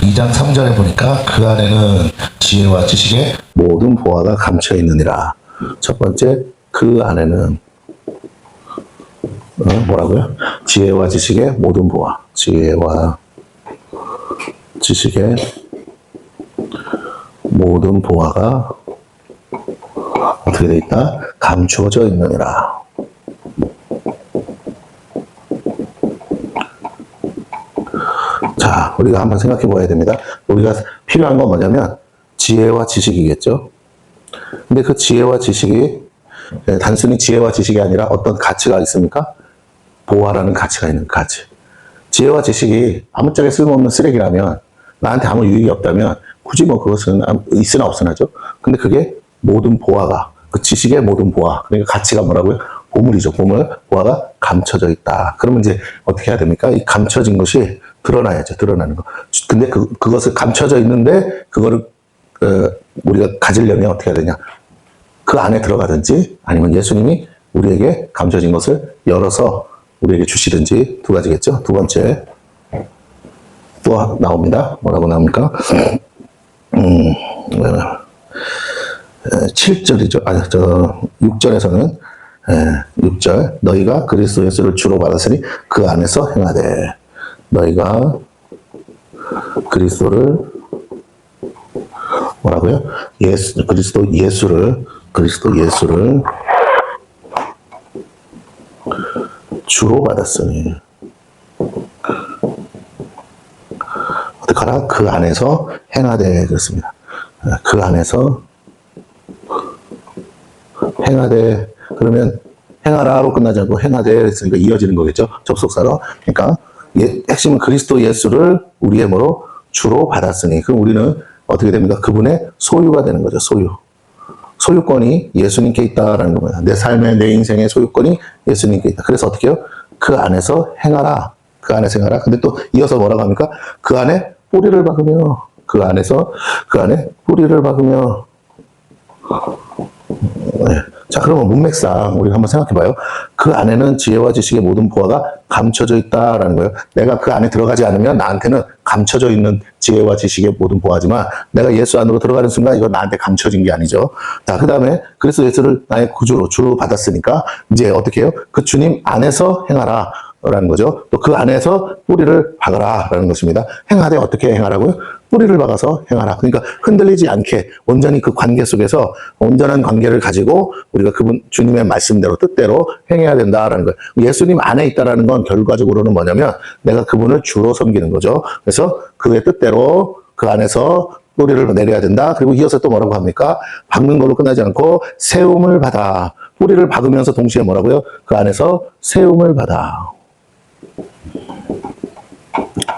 2장 3절에 보니까 그 안에는 지혜와 지식의 모든 보화가 감춰 있느니라. 첫 번째, 그 안에는 뭐라고요? 지혜와 지식의 모든 보화. 지혜와 지식의 모든 보화가 어떻게 되어 있다? 감추어져 있느니라. 자, 우리가 한번 생각해 봐야 됩니다. 우리가 필요한 건 뭐냐면 지혜와 지식이겠죠. 근데 그 지혜와 지식이 단순히 지혜와 지식이 아니라 어떤 가치가 있습니까? 보화라는 가치가 있는 가치. 지혜와 지식이 아무짝에 쓸모없는 쓰레기라면, 나한테 아무 유익이 없다면 굳이 뭐 그것은 있으나 없으나죠. 근데 그게 모든 보화가, 그 지식의 모든 보화, 그러니까 가치가 뭐라고요? 보물이죠. 보물, 보화가 감춰져 있다. 그러면 이제 어떻게 해야 됩니까? 이 감춰진 것이 드러나야죠. 드러나는 거. 근데 그것을 감춰져 있는데 그거를 우리가 가지려면 어떻게 해야 되냐? 그 안에 들어가든지 아니면 예수님이 우리에게 감춰진 것을 열어서 우리에게 주시든지 두 가지겠죠. 두 번째 또 나옵니다. 뭐라고 나옵니까? 7절이죠. 아니, 6절에서는 6절 너희가 그리스도 예수를 주로 받았으니 그 안에서 행하되. 너희가 그리스도를 뭐라고요? 그리스도 예수를 주로 받았으니 어떡하라? 그 안에서 행하되 그렇습니다. 그 안에서 행하되 그러면 행하라로 끝나지 않고 행하되 했으니까 이어지는 거겠죠. 접속사로. 그러니까 핵심은 그리스도 예수를 우리의 뭐로 주로 받았으니 그럼 우리는 어떻게 됩니까? 그분의 소유가 되는 거죠. 소유권이 예수님께 있다라는 겁니다. 내 삶의 내 인생의 소유권이 예수님께 있다. 그래서 어떻게 해요? 그 안에서 행하라. 그 안에서 행하라. 근데 또 이어서 뭐라고 합니까? 그 안에 뿌리를 박으며 그 안에 뿌리를 박으며 네. 자, 그러면 문맥상 우리가 한번 생각해 봐요. 그 안에는 지혜와 지식의 모든 보화가 감춰져 있다라는 거예요. 내가 그 안에 들어가지 않으면 나한테는 감춰져 있는 지혜와 지식의 모든 보화지만 내가 예수 안으로 들어가는 순간 이건 나한테 감춰진 게 아니죠. 자, 그 다음에 그리스도 예수를 나의 구주로 주로 받았으니까 이제 어떻게 해요? 그 주님 안에서 행하라. 라는 거죠. 또 그 안에서 뿌리를 박아라 라는 것입니다. 행하되 어떻게 행하라고요? 뿌리를 박아서 행하라. 그러니까 흔들리지 않게 온전히 그 관계 속에서 온전한 관계를 가지고 우리가 그분 주님의 말씀대로 뜻대로 행해야 된다라는 거예요. 예수님 안에 있다라는 건 결과적으로는 뭐냐면 내가 그분을 주로 섬기는 거죠. 그래서 그의 뜻대로 그 안에서 뿌리를 내려야 된다. 그리고 이어서 또 뭐라고 합니까? 박는 걸로 끝나지 않고 세움을 받아. 뿌리를 박으면서 동시에 뭐라고요? 그 안에서 세움을 받아.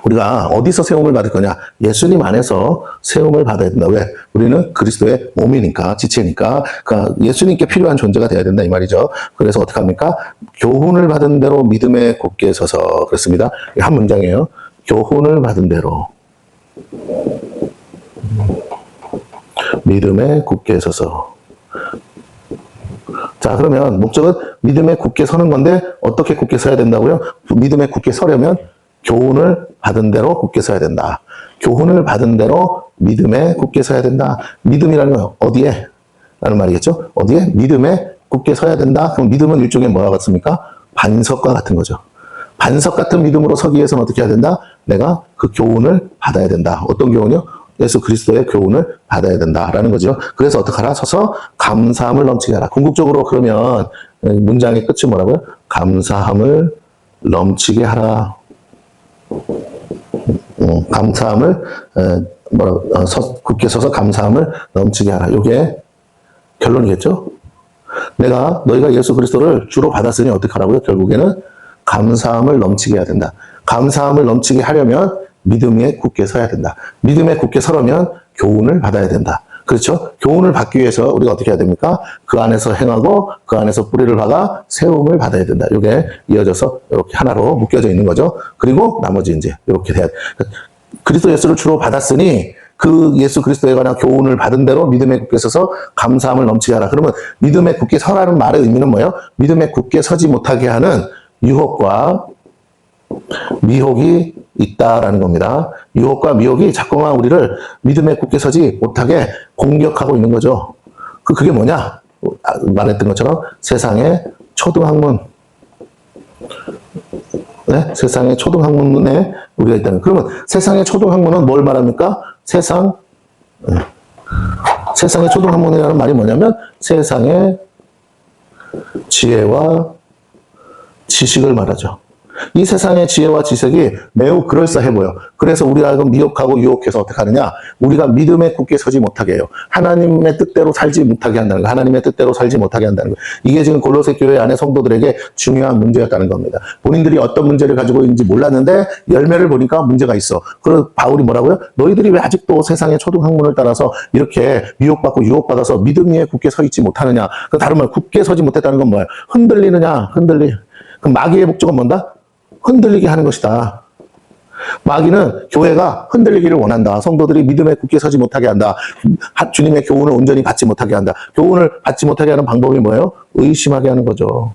우리가 어디서 세움을 받을 거냐? 예수님 안에서 세움을 받아야 된다. 왜? 우리는 그리스도의 몸이니까, 지체니까, 그러니까 예수님께 필요한 존재가 돼야 된다 이 말이죠. 그래서 어떻게 합니까? 교훈을 받은 대로 믿음에 굳게 서서. 그렇습니다. 한 문장이에요. 교훈을 받은 대로 믿음에 굳게 서서. 자, 그러면 목적은 믿음에 굳게 서는 건데 어떻게 굳게 서야 된다고요? 믿음에 굳게 서려면 교훈을 받은 대로 굳게 서야 된다. 교훈을 받은 대로 믿음에 굳게 서야 된다. 믿음이라는 건 어디에? 라는 말이겠죠? 어디에? 믿음에 굳게 서야 된다. 그럼 믿음은 일종의 뭐와 같습니까? 반석과 같은 거죠. 반석 같은 믿음으로 서기 위해서는 어떻게 해야 된다? 내가 그 교훈을 받아야 된다. 어떤 교훈이요? 예수 그리스도의 교훈을 받아야 된다라는 거죠. 그래서 어떡하라? 서서 감사함을 넘치게 하라. 궁극적으로 그러면 문장의 끝이 뭐라고요? 감사함을 넘치게 하라. 감사함을 굳게 서서 감사함을 넘치게 하라. 이게 결론이겠죠? 너희가 예수 그리스도를 주로 받았으니 어떻게 하라고요? 결국에는 감사함을 넘치게 해야 된다. 감사함을 넘치게 하려면 믿음에 굳게 서야 된다. 믿음에 굳게 서려면 교훈을 받아야 된다. 그렇죠? 교훈을 받기 위해서 우리가 어떻게 해야 됩니까? 그 안에서 행하고 그 안에서 뿌리를 박아 세움을 받아야 된다. 이게 이어져서 이렇게 하나로 묶여져 있는 거죠. 그리고 나머지 이제 이렇게 돼야 돼. 그리스도 예수를 주로 받았으니 그 예수 그리스도에 관한 교훈을 받은 대로 믿음에 굳게 서서 감사함을 넘치게 하라. 그러면 믿음에 굳게 서라는 말의 의미는 뭐예요? 믿음에 굳게 서지 못하게 하는 유혹과 미혹이 있다라는 겁니다. 유혹과 미혹이 자꾸만 우리를 믿음에 굳게 서지 못하게 공격하고 있는 거죠. 그게 뭐냐? 말했던 것처럼 세상의 초등학문. 네? 세상의 초등학문에 우리가 있다는. 그러면 세상의 초등학문은 뭘 말합니까? 세상의 초등학문이라는 말이 뭐냐면 세상의 지혜와 지식을 말하죠. 이 세상의 지혜와 지식이 매우 그럴싸해 보여. 그래서 우리가 미혹하고 유혹해서 어떻게 하느냐? 우리가 믿음에 굳게 서지 못하게 해요. 하나님의 뜻대로 살지 못하게 한다는 거. 하나님의 뜻대로 살지 못하게 한다는 거. 이게 지금 골로새 교회 안에 성도들에게 중요한 문제였다는 겁니다. 본인들이 어떤 문제를 가지고 있는지 몰랐는데 열매를 보니까 문제가 있어. 그래서 바울이 뭐라고요? 너희들이 왜 아직도 세상의 초등학문을 따라서 이렇게 미혹받고 유혹받아서 믿음 위에 굳게 서 있지 못하느냐? 그 다른 말 굳게 서지 못했다는 건 뭐예요? 흔들리느냐? 그럼 마귀의 목적은 뭔다? 흔들리게 하는 것이다. 마귀는 교회가 흔들리기를 원한다. 성도들이 믿음에 굳게 서지 못하게 한다. 주님의 교훈을 온전히 받지 못하게 한다. 교훈을 받지 못하게 하는 방법이 뭐예요? 의심하게 하는 거죠.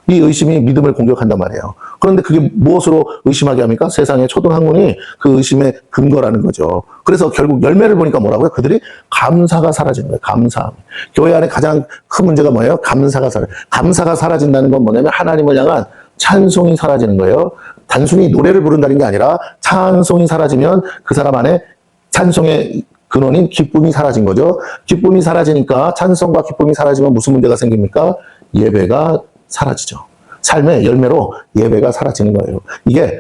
이 의심이 믿음을 공격한단 말이에요. 그런데 그게 무엇으로 의심하게 합니까? 세상의 초등학문이 그 의심의 근거라는 거죠. 그래서 결국 열매를 보니까 뭐라고요? 그들이 감사가 사라지는 거예요. 감사함. 교회 안에 가장 큰 문제가 뭐예요? 감사가 사라진다는 건 뭐냐면 하나님을 향한 찬송이 사라지는 거예요. 단순히 노래를 부른다는 게 아니라 찬송이 사라지면 그 사람 안에 찬송의 근원인 기쁨이 사라진 거죠. 기쁨이 사라지니까 찬송과 기쁨이 사라지면 무슨 문제가 생깁니까? 예배가 사라지죠. 삶의 열매로 예배가 사라지는 거예요. 이게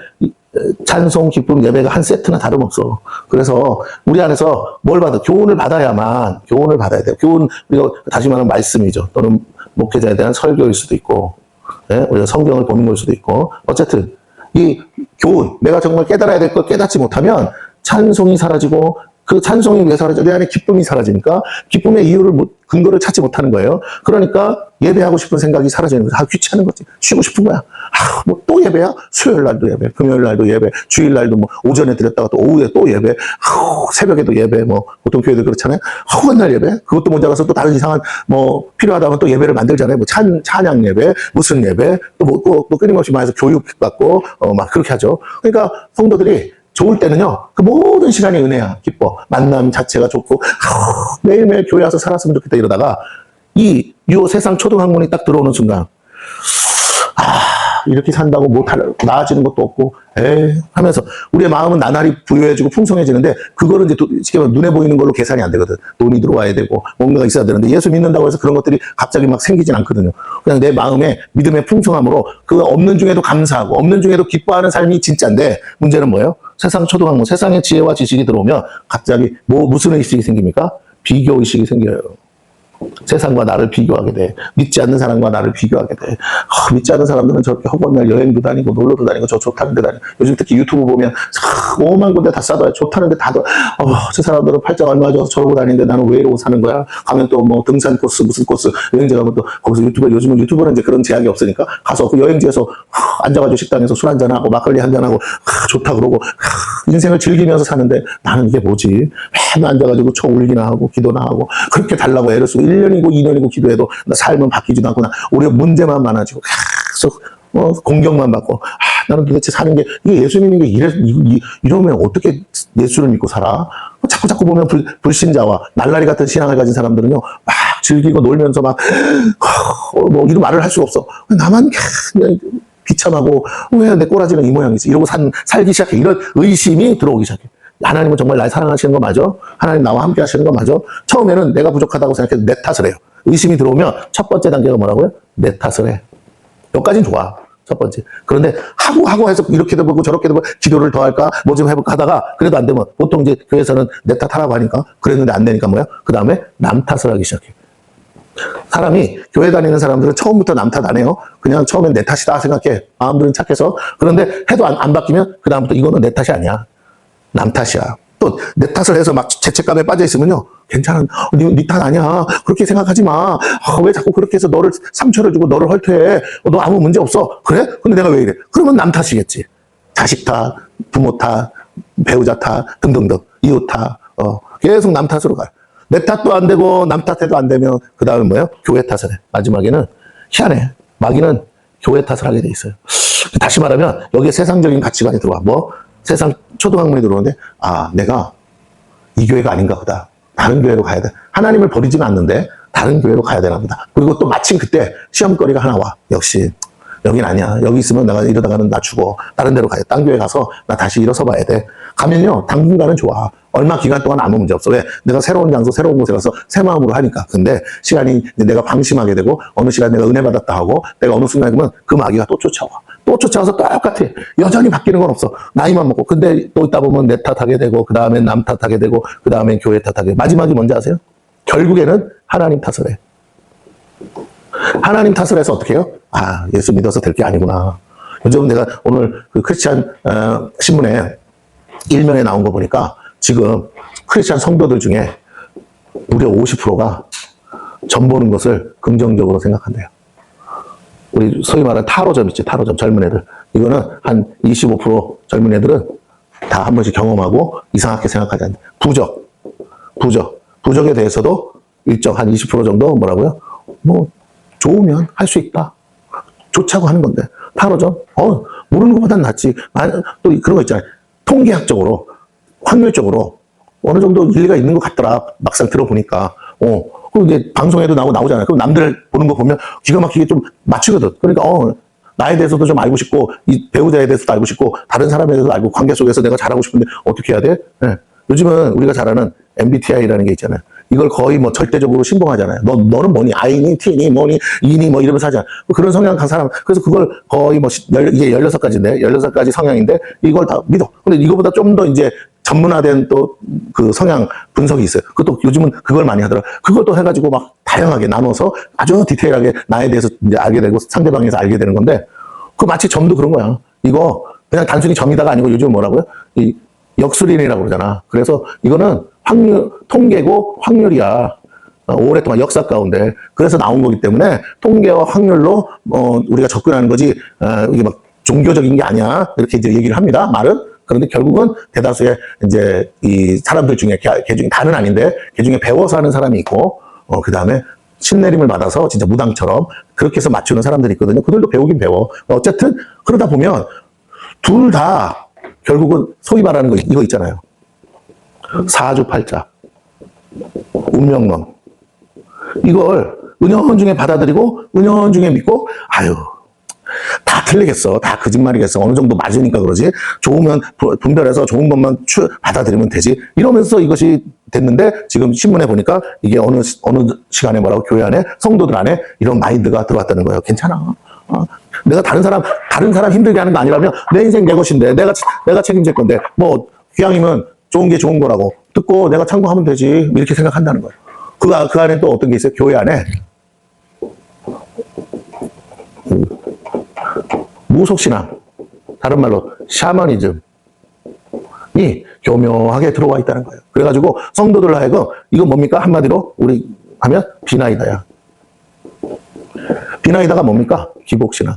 찬송, 기쁨, 예배가 한 세트나 다름없어. 그래서 우리 안에서 뭘 받아? 교훈을 받아야 돼요. 교훈, 우리가 다시 말하면 말씀이죠. 또는 목회자에 대한 설교일 수도 있고, 네? 우리가 성경을 보는 걸 수도 있고, 어쨌든 이 교훈, 내가 정말 깨달아야 될 걸 깨닫지 못하면 찬송이 사라지고 그 찬송이 왜 사라져? 내 안에 기쁨이 사라지니까 기쁨의 이유를 근거를 찾지 못하는 거예요. 그러니까 예배하고 싶은 생각이 사라지는 거죠. 귀찮은 거지. 쉬고 싶은 거야. 뭐 또 예배야? 수요일 날도 예배, 금요일 날도 예배, 주일 날도 뭐 오전에 드렸다가 또 오후에 또 예배, 새벽에도 예배, 뭐 보통 교회들 그렇잖아요. 맨날 예배? 그것도 모자라서 또 다른 이상한 뭐 필요하다면 또 예배를 만들잖아요. 뭐 찬양 예배, 무슨 예배, 또 끊임없이 말해서 교육받고 막 그렇게 하죠. 그러니까 성도들이 좋을 때는요, 그 모든 시간이 은혜야, 기뻐. 만남 자체가 좋고, 매일매일 교회 와서 살았으면 좋겠다 이러다가, 세상 초등학문이 딱 들어오는 순간, 이렇게 산다고 뭐 나아지는 것도 없고, 하면서, 우리의 마음은 나날이 부유해지고 풍성해지는데, 그거를 이제 쉽게 말하면 눈에 보이는 걸로 계산이 안 되거든. 돈이 들어와야 되고, 뭔가가 있어야 되는데, 예수 믿는다고 해서 그런 것들이 갑자기 막 생기진 않거든요. 그냥 내 마음에 믿음의 풍성함으로, 그 없는 중에도 감사하고, 없는 중에도 기뻐하는 삶이 진짜인데, 문제는 뭐예요? 세상 초등학문, 세상의 지혜와 지식이 들어오면 갑자기 무슨 의식이 생깁니까? 비교의식이 생겨요. 세상과 나를 비교하게 돼. 믿지 않는 사람과 나를 비교하게 돼. 믿지 않는 사람들은 저렇게 허구한 여행도 다니고 놀러도 다니고 저 좋다는 데 다니고 요즘 특히 유튜브 보면 오만 군데 다 싸봐요. 좋다는 데 다들 저 사람들은 팔짱 얼마 줘서 저러고 다니는데 나는 왜 이러고 사는 거야? 가면 또 뭐 등산 코스 무슨 코스 여행지 가면 또 거기서 요즘은 유튜브는 이제 그런 제약이 없으니까 가서 그 여행지에서 앉아가지고 식당에서 술 한잔하고 막걸리 한잔하고 좋다 그러고 인생을 즐기면서 사는데 나는 이게 뭐지? 맨날 앉아가지고 쳐 울기나 하고 기도나 하고 그렇게 달라고 애를 쓰고 1년이고 2년이고 기도해도 나 삶은 바뀌지도 않고 오히려 문제만 많아지고 계속 공격만 받고 나는 도대체 사는 게 이게 예수 믿는 게 이러면 어떻게 예수를 믿고 살아? 자꾸 보면 불신자와 날라리 같은 신앙을 가진 사람들은요 막 즐기고 놀면서 막 뭐 이런 말을 할 수가 없어. 나만 그냥 비참하고 왜 내 꼬라지는 이 모양이지? 이러고 살기 시작해. 이런 의심이 들어오기 시작해. 하나님은 정말 날 사랑하시는 거 맞아? 하나님 나와 함께 하시는 거 맞아? 처음에는 내가 부족하다고 생각해서 내 탓을 해요. 의심이 들어오면 첫 번째 단계가 뭐라고요? 내 탓을 해. 여기까지는 좋아. 첫 번째. 그런데 하고 해서 이렇게도 보고 저렇게도 보고 기도를 더 할까? 뭐 좀 해볼까 하다가 그래도 안 되면 보통 이제 교회에서는 내 탓하라고 하니까 그랬는데 안 되니까 뭐야? 그 다음에 남 탓을 하기 시작해. 사람이 교회 다니는 사람들은 처음부터 남 탓 안 해요. 그냥 처음엔 내 탓이다 생각해. 마음들은 착해서. 그런데 해도 안 바뀌면 그 다음부터 이거는 내 탓이 아니야. 남 탓이야. 또 내 탓을 해서 막 죄책감에 빠져 있으면요. 괜찮아. 네 탓 아니야. 그렇게 생각하지 마. 왜 자꾸 그렇게 해서 너를 상처를 주고 너를 헐퇴해. 너 아무 문제 없어. 그래? 근데 내가 왜 이래? 그러면 남 탓이겠지. 자식 탓, 부모 탓, 배우자 탓 등등등. 이웃 탓. 계속 남 탓으로 가요. 내 탓도 안 되고 남 탓해도 안 되면 그 다음에 뭐예요? 교회 탓을 해. 마지막에는 희한해. 마귀는 교회 탓을 하게 돼 있어요. 다시 말하면 여기에 세상적인 가치관이 들어와. 뭐? 세상 초등학문이 들어오는데, 아, 내가 이 교회가 아닌가 보다. 다른 교회로 가야 돼. 하나님을 버리지는 않는데 다른 교회로 가야 되나 보다. 그리고 또 마침 그때 시험거리가 하나 와. 역시 여긴 아니야. 여기 있으면 내가 이러다가는 나 죽어. 다른 데로 가야 돼. 딴 교회 가서 나 다시 일어서 봐야 돼. 가면요, 당분간은 좋아. 얼마 기간 동안 아무 문제 없어. 왜? 내가 새로운 장소, 새로운 곳에 가서 새 마음으로 하니까. 근데 시간이 내가 방심하게 되고, 어느 시간 내가 은혜 받았다 하고, 내가 어느 순간에 보면 그 마귀가 또 쫓아와. 또 쫓아와서 똑같아. 여전히 바뀌는 건 없어. 나이만 먹고. 근데 또 있다 보면 내 탓하게 되고, 그 다음엔 남 탓하게 되고, 그 다음엔 교회 탓하게 되고. 마지막이 뭔지 아세요? 결국에는 하나님 탓을 해. 하나님 탓을 해서 어떻게 해요? 아, 예수 믿어서 될 게 아니구나. 요즘 내가 오늘 그 크리스찬 신문에 일면에 나온 거 보니까 지금 크리스찬 성도들 중에 무려 50%가 점 보는 것을 긍정적으로 생각한대요. 우리 소위 말하는 타로점 있지, 타로점 젊은 애들. 이거는 한 25% 젊은 애들은 다 한 번씩 경험하고 이상하게 생각하지 않는다. 부적에 대해서도 일정 한 20% 정도 뭐라고요? 뭐 좋으면 할 수 있다. 좋자고 하는 건데 타로점? 모르는 것보단 낫지. 또 그런 거 있잖아요. 통계학적으로, 확률적으로 어느 정도 일리가 있는 것 같더라. 막상 들어보니까. 그리고 이제 방송에도 나오잖아요. 그럼 남들 보는 거 보면 기가 막히게 좀 맞추거든. 그러니까, 나에 대해서도 좀 알고 싶고, 이 배우자에 대해서도 알고 싶고, 다른 사람에 대해서도 알고, 관계 속에서 내가 잘하고 싶은데 어떻게 해야 돼? 네. 요즘은 우리가 잘 아는 MBTI라는 게 있잖아요. 이걸 거의 뭐 절대적으로 신봉하잖아요. 너는 뭐니? I니, T니, 뭐니, E니, 뭐 이러면서 하잖아. 그런 성향 간 사람. 그래서 그걸 거의 뭐, 이게 16가지인데, 16가지 성향인데, 이걸 다 믿어. 근데 이거보다 좀 더 이제 전문화된 또 그 성향 분석이 있어요. 그것도 요즘은 그걸 많이 하더라. 그것도 해가지고 막 다양하게 나눠서 아주 디테일하게 나에 대해서 이제 알게 되고 상대방에서 알게 되는 건데, 그 마치 점도 그런 거야. 이거 그냥 단순히 점이다가 아니고 요즘 뭐라고요? 이 역술인이라고 그러잖아. 그래서 이거는 확률, 통계고 확률이야. 오랫동안 역사 가운데. 그래서 나온 거기 때문에 통계와 확률로, 우리가 접근하는 거지, 이게 막 종교적인 게 아니야. 이렇게 이제 얘기를 합니다. 말은. 그런데 결국은 대다수의 이제 이 사람들 중에, 개 중에 다는 아닌데, 개 중에 배워서 하는 사람이 있고, 그 다음에 신내림을 받아서 진짜 무당처럼 그렇게 해서 맞추는 사람들이 있거든요. 그들도 배우긴 배워. 어쨌든, 그러다 보면 둘 다 결국은 소위 말하는 거, 이거 있잖아요. 사주팔자, 운명론. 이걸 은연중에 받아들이고, 은연중에 믿고, 다 틀리겠어. 다 거짓말이겠어. 어느 정도 맞으니까 그러지. 좋으면 분별해서 좋은 것만 받아들이면 되지. 이러면서 이것이 됐는데, 지금 신문에 보니까 이게 어느 시간에 뭐라고 교회 안에, 성도들 안에 이런 마인드가 들어왔다는 거예요. 괜찮아. 내가 다른 사람 힘들게 하는 거 아니라면 내 인생 내 것인데, 내가 책임질 건데, 뭐, 기왕이면 좋은 게 좋은 거라고 듣고 내가 참고하면 되지. 이렇게 생각한다는 거예요. 그 안에 또 어떤 게 있어요? 교회 안에. 무속신앙, 다른 말로 샤머니즘이 교묘하게 들어와 있다는 거예요. 그래가지고 성도들 하여금 이거 뭡니까? 한마디로 우리 하면 비나이다야. 비나이다가 뭡니까? 기복신앙.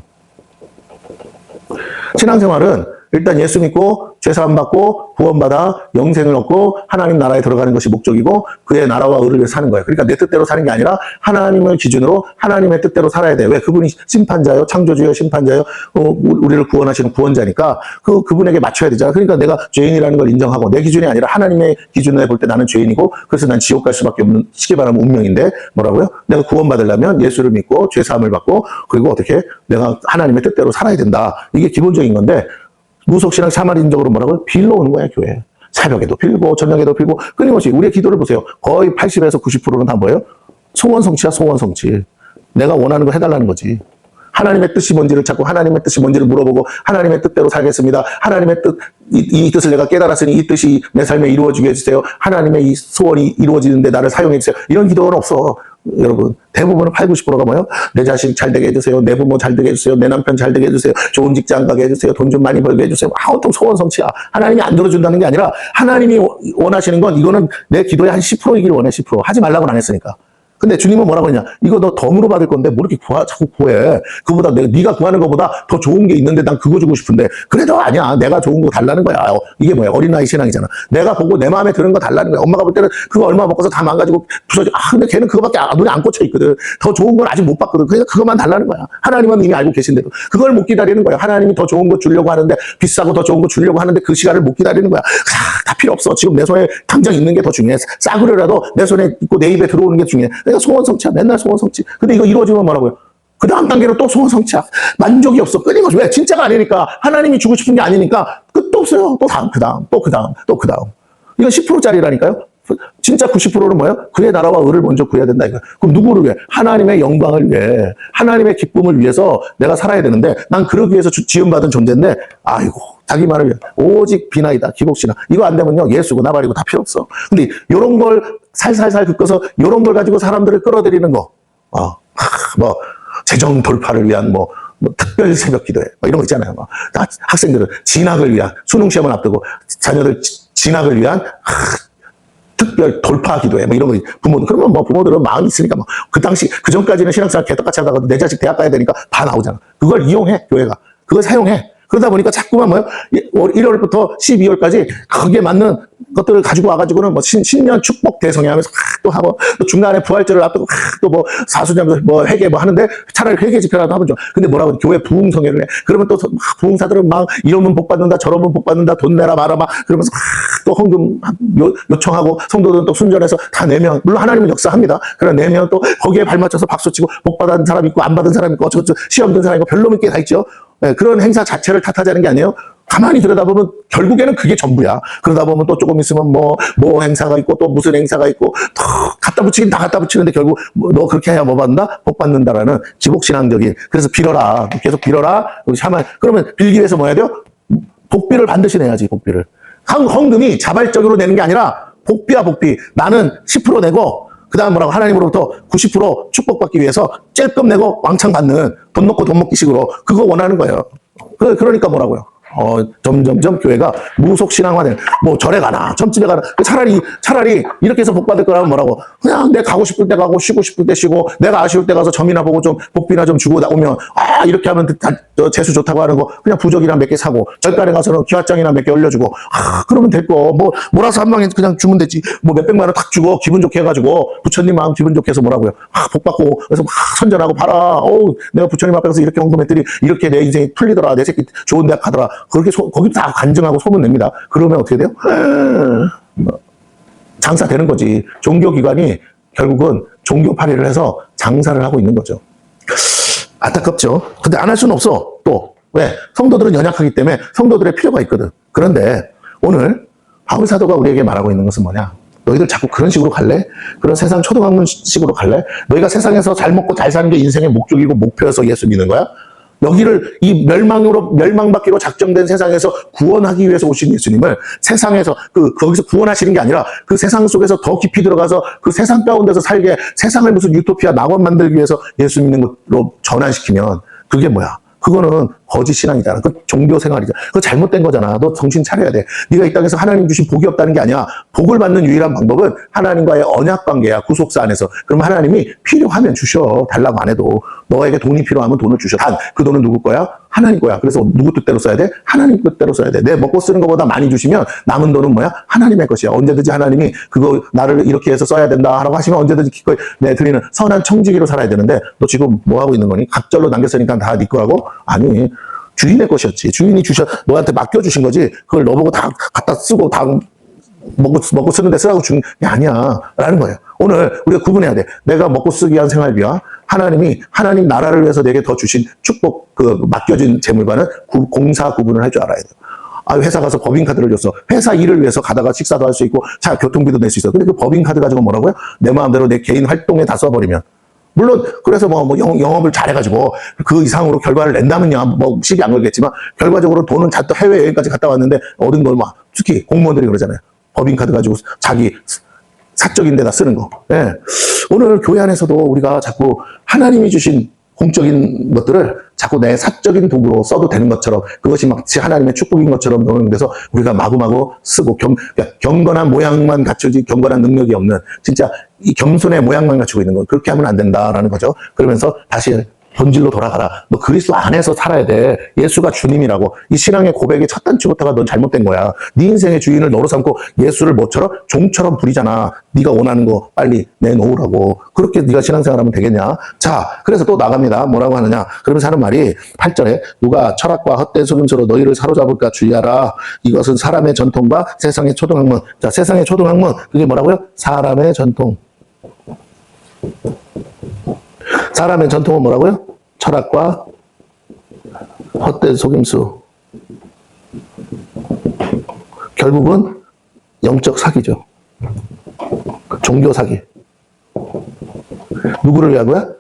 신앙생활은 일단 예수 믿고 죄사함 받고 구원받아 영생을 얻고 하나님 나라에 들어가는 것이 목적이고 그의 나라와 의를 위해 사는 거예요. 그러니까 내 뜻대로 사는 게 아니라 하나님을 기준으로 하나님의 뜻대로 살아야 돼. 왜? 그분이 심판자요, 창조주요, 심판자요, 우리를 구원하시는 구원자니까 그분에게 맞춰야 되잖아. 그러니까 내가 죄인이라는 걸 인정하고 내 기준이 아니라 하나님의 기준으로 볼 때 나는 죄인이고 그래서 난 지옥 갈 수밖에 없는 시기 바라면 운명인데 뭐라고요? 내가 구원받으려면 예수를 믿고 죄사함을 받고 그리고 어떻게 내가 하나님의 뜻대로 살아야 된다. 이게 기본적인 건데 무속신앙 샤머니즘적으로 뭐라고요? 빌러 오는 거야, 교회. 새벽에도 빌고, 저녁에도 빌고, 끊임없이 우리의 기도를 보세요. 거의 80에서 90%는 다 뭐예요? 소원성취야, 소원성취. 내가 원하는 거 해달라는 거지. 하나님의 뜻이 뭔지를 찾고, 하나님의 뜻이 뭔지를 물어보고, 하나님의 뜻대로 살겠습니다. 하나님의 뜻, 이 뜻을 내가 깨달았으니 이 뜻이 내 삶에 이루어지게 해주세요. 하나님의 이 소원이 이루어지는데 나를 사용해주세요. 이런 기도는 없어. 여러분, 대부분은 8, 90%가 뭐예요? 내 자식 잘 되게 해주세요. 내 부모 잘 되게 해주세요. 내 남편 잘 되게 해주세요. 좋은 직장 가게 해주세요. 돈 좀 많이 벌게 해주세요. 또 소원성취야. 하나님이 안 들어준다는 게 아니라 하나님이 원하시는 건 이거는 내 기도의 한 10%이길 원해, 10%. 하지 말라고는 안 했으니까. 근데 주님은 뭐라고 했냐? 이거 너 덤으로 받을 건데 뭐 이렇게 자꾸 구해. 그보다 네가 구하는 것보다 더 좋은 게 있는데 난 그거 주고 싶은데. 그래도 아니야. 내가 좋은 거 달라는 거야. 이게 뭐야? 어린아이 신앙이잖아. 내가 보고 내 마음에 드는 거 달라는 거야. 엄마가 볼 때는 그거 얼마 먹어서 다 망가지고 부서져. 근데 걔는 그거밖에 눈에 안 꽂혀 있거든. 더 좋은 건 아직 못 봤거든. 그러니까 그것만 달라는 거야. 하나님은 이미 알고 계신데도. 그걸 못 기다리는 거야. 하나님이 더 좋은 거 주려고 하는데, 비싸고 더 좋은 거 주려고 하는데 그 시간을 못 기다리는 거야. 다 필요 없어. 지금 내 손에 당장 있는 게 더 중요해. 싸구려라도 내 손에 있고 내 입에 들어오는 게 중요해. 그러니까 소원성취야. 맨날 소원성취. 근데 이거 이루어지면 뭐라고요? 그 다음 단계로 또 소원성취야. 만족이 없어. 끊임없이. 왜? 진짜가 아니니까. 하나님이 주고 싶은 게 아니니까 끝도 없어요. 또 다음, 그 다음, 또 그 다음, 또 그 다음. 이건 10%짜리라니까요. 진짜 90%는 뭐예요? 그의 나라와 의를 먼저 구해야 된다 이거. 그럼 누구를 위해? 하나님의 영광을 위해, 하나님의 기쁨을 위해서 내가 살아야 되는데, 난 그러기 위해서 지음받은 존재인데, 아이고 자기만을 위해 오직 비나이다, 기복신앙. 이거 안 되면요 예수고 나발이고 다 필요 없어. 근데 이런 걸 살살살 긋고서 이런 걸 가지고 사람들을 끌어들이는 거, 뭐 재정 돌파를 위한 뭐 특별 새벽 기도회 뭐 이런 거 있잖아요. 뭐 학생들은 진학을 위한, 수능 시험을 앞두고 자녀들 진학을 위한 특별 돌파 기도회 뭐 이런 거. 부모들, 그러면 뭐 부모들은 마음이 있으니까 뭐 그 당시 그 전까지는 신앙생활 개떡같이 하다가도 내 자식 대학 가야 되니까 다 나오잖아. 그걸 이용해 교회가. 그걸 사용해. 그러다 보니까 자꾸만 뭐요? 1월부터 12월까지 거기에 맞는 것들을 가지고 와가지고는 뭐 신년 축복 대성회 하면서 또 하고, 또 중간에 부활절을 앞두고 또 뭐 사수자면서 뭐 회개 뭐 하는데 차라리 회개 집회라도 하면 좋아. 근데 뭐라고 교회 부흥성회를 해. 그러면 또 부흥사들은 막 이러면 복 받는다, 저러면 복 받는다, 돈 내라 말아 막 그러면서 또 헌금 요청하고, 성도들은 또 순전해서 다 내면, 물론 하나님은 역사합니다. 그러나 내면 또 거기에 발맞춰서 박수치고 복 받은 사람 있고 안 받은 사람 있고 어쩌고저쩌고 시험 든 사람 있고 별로 믿게 다 있죠. 네, 그런 행사 자체를 탓하자는 게 아니에요. 가만히 들여다보면 결국에는 그게 전부야. 그러다 보면 또 조금 있으면 뭐 행사가 있고 또 무슨 행사가 있고 더 갖다 붙이긴 다 갖다 붙이는데 결국 너 그렇게 해야 뭐 받는다? 복 받는다라는 기복신앙적인. 그래서 빌어라. 계속 빌어라. 그러면 빌기 위해서 뭐 해야 돼요? 복비를 반드시 내야지, 복비를. 헌금이 자발적으로 내는 게 아니라 복비야, 복비. 나는 10% 내고 그 다음 뭐라고? 하나님으로부터 90% 축복받기 위해서 찔끔 내고 왕창 받는 돈 놓고 돈 먹기 식으로 그거 원하는 거예요. 그러니까 뭐라고요? 점점점 교회가 무속신앙화된, 뭐 절에 가나 점집에 가나. 차라리 이렇게 해서 복 받을 거라면 뭐라고? 그냥 내가 가고 싶을 때 가고 쉬고 싶을 때 쉬고, 내가 아쉬울 때 가서 점이나 보고 좀 복비나 좀 주고 나오면, 이렇게 하면 재수 좋다고 하는 거 그냥 부적이나 몇 개 사고, 절간에 가서는 기와장이나 몇 개 올려주고, 그러면 될 거. 뭐 몰아서 한 방에 그냥 주면 되지. 뭐 몇백만 원 탁 주고 기분 좋게 해가지고 부처님 마음 기분 좋게 해서 뭐라고요? 복 받고 그래서 막 선전하고 봐라. 내가 부처님 앞에 가서 이렇게 헌금했더니 이렇게 내 인생이 풀리더라. 내 새끼 좋은 대학 가더라. 그렇게 거기 다 간증하고 소문 냅니다. 그러면 어떻게 돼요? 장사 되는 거지. 종교기관이 결국은 종교파리를 해서 장사를 하고 있는 거죠. 안타깝죠. 근데 안 할 수는 없어. 또 왜? 성도들은 연약하기 때문에 성도들의 필요가 있거든. 그런데 오늘 바울 사도가 우리에게 말하고 있는 것은 뭐냐? 너희들 자꾸 그런 식으로 갈래? 그런 세상 초등학문식으로 갈래? 너희가 세상에서 잘 먹고 잘 사는 게 인생의 목적이고 목표여서 예수 믿는 거야? 여기를 이 멸망받기로 작정된 세상에서 구원하기 위해서 오신 예수님을 세상에서 거기서 구원하시는 게 아니라 그 세상 속에서 더 깊이 들어가서 그 세상 가운데서 살게, 세상을 무슨 유토피아 낙원 만들기 위해서 예수 믿는 것으로 전환시키면 그게 뭐야? 그거는 거짓 신앙이잖아. 그 종교 생활이잖아. 그거 잘못된 거잖아. 너 정신 차려야 돼. 네가 이 땅에서 하나님 주신 복이 없다는 게 아니야. 복을 받는 유일한 방법은 하나님과의 언약 관계야. 구속사 안에서. 그럼 하나님이 필요하면 주셔. 달라고 안 해도. 너에게 돈이 필요하면 돈을 주셔. 단 그 돈은 누구 거야? 하나님 거야. 그래서 누구 뜻대로 써야 돼? 하나님 뜻대로 써야 돼. 내 먹고 쓰는 것보다 많이 주시면 남은 돈은 뭐야? 하나님의 것이야. 언제든지 하나님이 그거 나를 이렇게 해서 써야 된다라고 하시면 언제든지 기꺼이 드리는 선한 청지기로 살아야 되는데, 너 지금 뭐 하고 있는 거니? 갑절로 남겼으니까 다 네 거라고? 아니, 주인의 것이었지. 주인이 너한테 맡겨주신 거지. 그걸 너보고 다 갖다 쓰고 다 먹고 쓰는데 쓰라고 준 게 아니야. 라는 거예요. 오늘 우리가 구분해야 돼. 내가 먹고 쓰기 위한 생활비와 하나님 나라를 위해서 내게 더 주신 축복, 맡겨진 재물과는 공사 구분을 할 줄 알아야 돼요. 회사 가서 법인카드를 줬어. 회사 일을 위해서 가다가 식사도 할 수 있고, 교통비도 낼 수 있어. 근데 그 법인카드 가지고 뭐라고요? 내 마음대로 내 개인 활동에 다 써버리면. 물론, 그래서 영업을 잘해가지고 그 이상으로 결과를 낸다면야, 시비 안 걸겠지만, 결과적으로 돈은 잔뜩 해외여행까지 갔다 왔는데, 얻은 걸 특히 공무원들이 그러잖아요. 법인카드 가지고 자기 사적인 데다 쓰는 거. 예. 오늘 교회 안에서도 우리가 자꾸 하나님이 주신 공적인 것들을 자꾸 내 사적인 도구로 써도 되는 것처럼 그것이 마치 하나님의 축복인 것처럼 노는데서 우리가 마구마구 쓰고 그러니까 경건한 모양만 갖추지 경건한 능력이 없는 진짜 이 겸손의 모양만 갖추고 있는 건 그렇게 하면 안 된다라는 거죠. 그러면서 다시 본질로 돌아가라. 너 그리스도 안에서 살아야 돼. 예수가 주님이라고. 이 신앙의 고백의 첫 단추부터가 넌 잘못된 거야. 네 인생의 주인을 너로 삼고 예수를 뭐처럼? 종처럼 부리잖아. 네가 원하는 거 빨리 내놓으라고. 그렇게 네가 신앙생활하면 되겠냐? 자, 그래서 또 나갑니다. 뭐라고 하느냐? 그러면서 하는 말이 8절에 누가 철학과 헛된 속임수로 너희를 사로잡을까 주의하라. 이것은 사람의 전통과 세상의 초등학문. 자, 세상의 초등학문. 그게 뭐라고요? 사람의 전통. 사람의 전통은 뭐라고요? 철학과 헛된 속임수. 결국은 영적 사기죠. 종교 사기. 누구를 위하고요?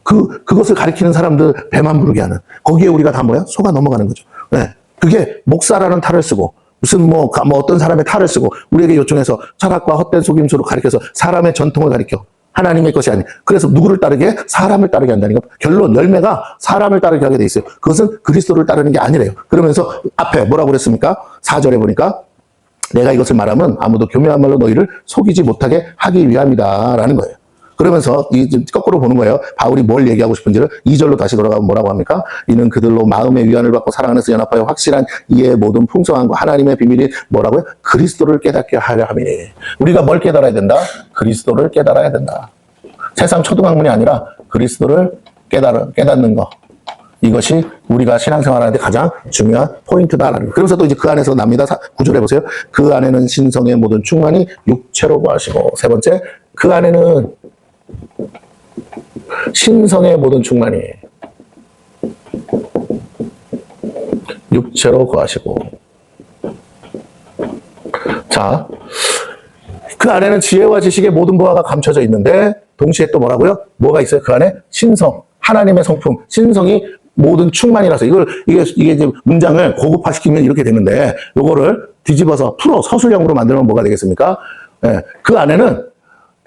그것을 가리키는 사람들 배만 부르게 하는. 거기에 우리가 다 뭐야? 속아 넘어가는 거죠. 네. 그게 목사라는 탈을 쓰고, 무슨 어떤 사람의 탈을 쓰고, 우리에게 요청해서 철학과 헛된 속임수로 가리켜서 사람의 전통을 가리켜. 하나님의 것이 아니. 그래서 누구를 따르게? 사람을 따르게 한다니까. 결론, 열매가 사람을 따르게 하게 돼 있어요. 그것은 그리스도를 따르는 게 아니래요. 그러면서 앞에 뭐라고 그랬습니까? 4절에 보니까 내가 이것을 말하면 아무도 교묘한 말로 너희를 속이지 못하게 하기 위함이다 라는 거예요. 그러면서 거꾸로 보는 거예요. 바울이 뭘 얘기하고 싶은지를 2절로 다시 돌아가면 뭐라고 합니까? 이는 그들로 마음의 위안을 받고 사랑 안에서 연합하여 확실한 이해의 모든 풍성함과 하나님의 비밀이 뭐라고요? 그리스도를 깨닫게 하려 함이니. 우리가 뭘 깨달아야 된다? 그리스도를 깨달아야 된다. 세상 초등학문이 아니라 그리스도를 깨닫는 거. 이것이 우리가 신앙생활하는데 가장 중요한 포인트다라는 거예요. 그러면서 또 이제 그 안에서 납니다. 9절에 보세요. 그 안에는 신성의 모든 충만이 육체로 구하시고, 세 번째, 그 안에는 신성의 모든 충만이 육체로 구하시고. 자, 그 안에는 지혜와 지식의 모든 보화가 감춰져 있는데 동시에 또 뭐라고요? 뭐가 있어요? 그 안에 신성, 하나님의 성품, 신성이 모든 충만이라서 이게 이제 문장을 고급화시키면 이렇게 되는데 요거를 뒤집어서 풀어 서술형으로 만들면 뭐가 되겠습니까? 네, 그 안에는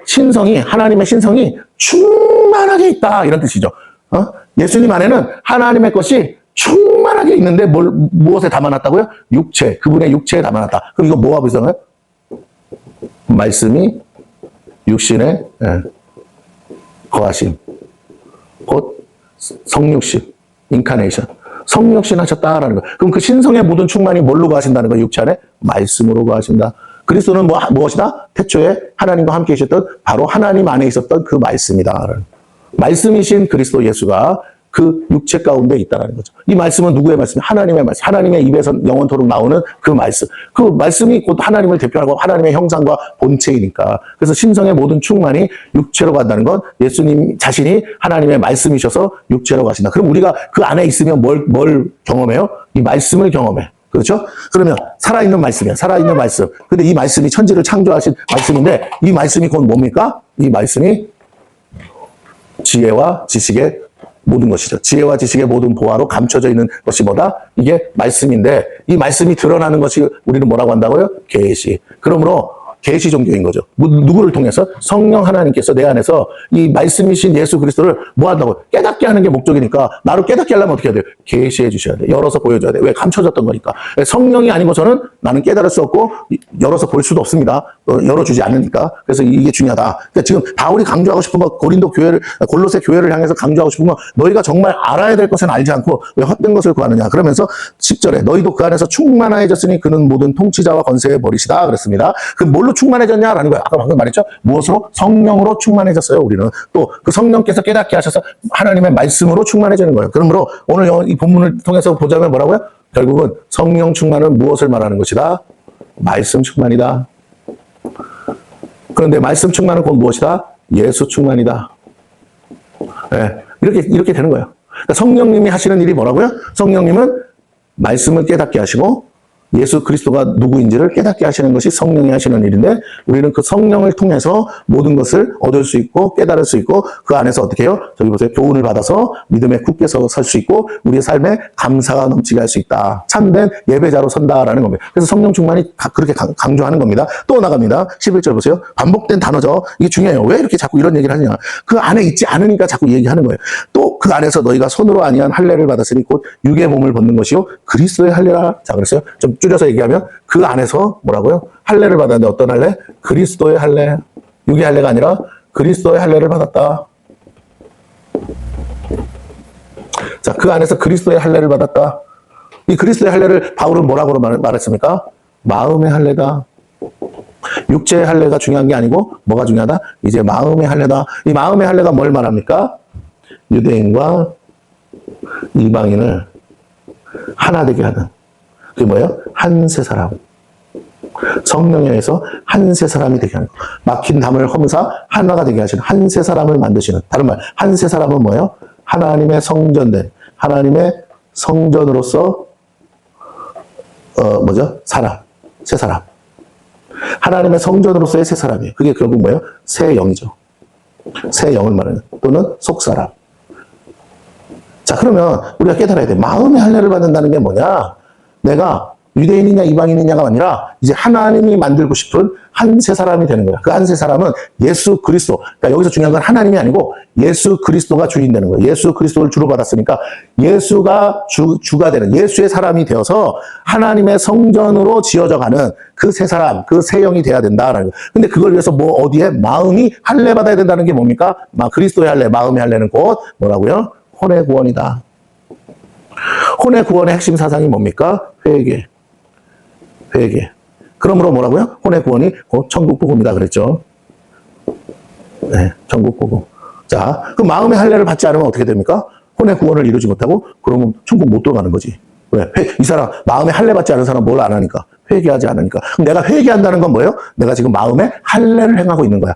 신성이, 하나님의 신성이 충만하게 있다 이런 뜻이죠. 예수님 안에는 하나님의 것이 충만하게 있는데 무엇에 담아놨다고요? 육체, 그분의 육체에 담아놨다. 그럼 이거 뭐와 비슷한가요? 말씀이 육신에 거하심, 곧 성육신, 인카네이션, 성육신 하셨다라는 거예요. 그럼 그 신성의 모든 충만이 뭘로 거하신다는 거예요? 육체 안에? 말씀으로 거하신다. 그리스도는 무엇이다? 태초에 하나님과 함께 계셨던 바로 하나님 안에 있었던 그 말씀이다. 말씀이신 그리스도 예수가 그 육체 가운데 있다는 거죠. 이 말씀은 누구의 말씀이에요? 하나님의 말씀. 하나님의 입에서 영원토록 나오는 그 말씀. 그 말씀이 곧 하나님을 대표하고 하나님의 형상과 본체이니까. 그래서 신성의 모든 충만이 육체로 간다는 건 예수님 자신이 하나님의 말씀이셔서 육체로 가신다. 그럼 우리가 그 안에 있으면 뭘 경험해요? 이 말씀을 경험해. 그렇죠? 그러면 살아있는 말씀이야. 살아있는 말씀. 근데 이 말씀이 천지를 창조하신 말씀인데 이 말씀이 곧 뭡니까? 이 말씀이 지혜와 지식의 모든 것이죠. 지혜와 지식의 모든 보화로 감춰져 있는 것이 뭐다? 이게 말씀인데 이 말씀이 드러나는 것이 우리는 뭐라고 한다고요? 계시. 그러므로 계시 종교인 거죠. 누구를 통해서? 성령 하나님께서 내 안에서 이 말씀이신 예수 그리스도를 뭐 한다고? 깨닫게 하는 게 목적이니까 나를 깨닫게 하려면 어떻게 해야 돼요? 계시해 주셔야 돼요. 열어서 보여줘야 돼요. 왜? 감춰졌던 거니까. 성령이 아닌 것은 나는 깨달을 수 없고 열어서 볼 수도 없습니다. 열어주지 않으니까. 그래서 이게 중요하다. 그러니까 지금 바울이 강조하고 싶은 거 골로새 교회를 향해서 강조하고 싶은 거 너희가 정말 알아야 될 것은 알지 않고 왜 헛된 것을 구하느냐. 그러면서 10절에 너희도 그 안에서 충만해졌으니 그는 모든 통치자와 권세의 버리시다 그랬습니다. 그 뭘로 충만해졌냐라는 거예요. 아까 방금 말했죠. 무엇으로? 성령으로 충만해졌어요. 우리는 또 그 성령께서 깨닫게 하셔서 하나님의 말씀으로 충만해지는 거예요. 그러므로 오늘 이 본문을 통해서 보자면 뭐라고요? 결국은 성령 충만은 무엇을 말하는 것이다? 말씀 충만이다. 그런데 말씀 충만은 곧 무엇이다? 예수 충만이다. 네, 이렇게 되는 거예요. 그러니까 성령님이 하시는 일이 뭐라고요? 성령님은 말씀을 깨닫게 하시고 예수 그리스도가 누구인지를 깨닫게 하시는 것이 성령이 하시는 일인데 우리는 그 성령을 통해서 모든 것을 얻을 수 있고 깨달을 수 있고 그 안에서 어떻게 해요? 저기 보세요. 교훈을 받아서 믿음에 굳게 설 수 있고 우리의 삶에 감사가 넘치게 할 수 있다. 참된 예배자로 선다라는 겁니다. 그래서 성령 충만이 그렇게 강조하는 겁니다. 또 나갑니다. 11절 보세요. 반복된 단어죠. 이게 중요해요. 왜 이렇게 자꾸 이런 얘기를 하냐. 그 안에 있지 않으니까 자꾸 얘기하는 거예요. 또 그 안에서 너희가 손으로 아니한 할례를 받았으니 곧 육의 몸을 벗는 것이요 그리스도의 할례라. 자 그랬어요. 좀 줄여서 얘기하면 그 안에서 뭐라고요? 할례를 받았는데 어떤 할례? 그리스도의 할례. 육의 할례가 아니라 그리스도의 할례를 받았다. 자, 그 안에서 그리스도의 할례를 받았다. 이 그리스도의 할례를 바울은 뭐라고 말했습니까? 마음의 할례다. 육체의 할례가 중요한 게 아니고 뭐가 중요하다? 이제 마음의 할례다. 이 마음의 할례가 뭘 말합니까? 유대인과 이방인을 하나 되게 하는. 그게 뭐예요? 한 세 사람. 성령에 의해서 한 세 사람이 되게 하는 거. 막힌 담을 허무사 하나가 되게 하시는 한 세 사람을 만드시는. 다른 말, 한 세 사람은 뭐예요? 하나님의 성전된, 하나님의 성전으로서 사람, 세 사람. 하나님의 성전으로서의 세 사람이에요. 그게 결국 뭐예요? 새 영이죠. 새 영을 말하는 또는 속사람. 자, 그러면 우리가 깨달아야 돼. 마음의 할례를 받는다는 게 뭐냐? 내가 유대인이냐 이방인이냐가 아니라 이제 하나님이 만들고 싶은 한 세 사람이 되는 거야. 그 한 세 사람은 예수 그리스도. 그러니까 여기서 중요한 건 하나님이 아니고 예수 그리스도가 주인 되는 거예요. 예수 그리스도를 주로 받았으니까 예수가 주가 되는 예수의 사람이 되어서 하나님의 성전으로 지어져 가는 그 세 사람, 그 세 영이 돼야 된다라는 거예요. 근데 그걸 위해서 어디에 마음이 할례 받아야 된다는 게 뭡니까? 그리스도의 할례, 마음의 할례는 곧 뭐라고요? 혼의 구원이다. 혼의 구원의 핵심 사상이 뭡니까? 회개. 그러므로 뭐라고요? 혼의 구원이 곧 천국 복음이다 그랬죠. 네, 천국 복음. 자, 그 마음의 할례를 받지 않으면 어떻게 됩니까? 혼의 구원을 이루지 못하고 그러면 천국 못 들어가는 거지. 왜? 이 사람 마음의 할례 받지 않은 사람 뭘 안 하니까? 회개하지 않으니까. 그럼 내가 회개한다는 건 뭐예요? 내가 지금 마음에 할례를 행하고 있는 거야.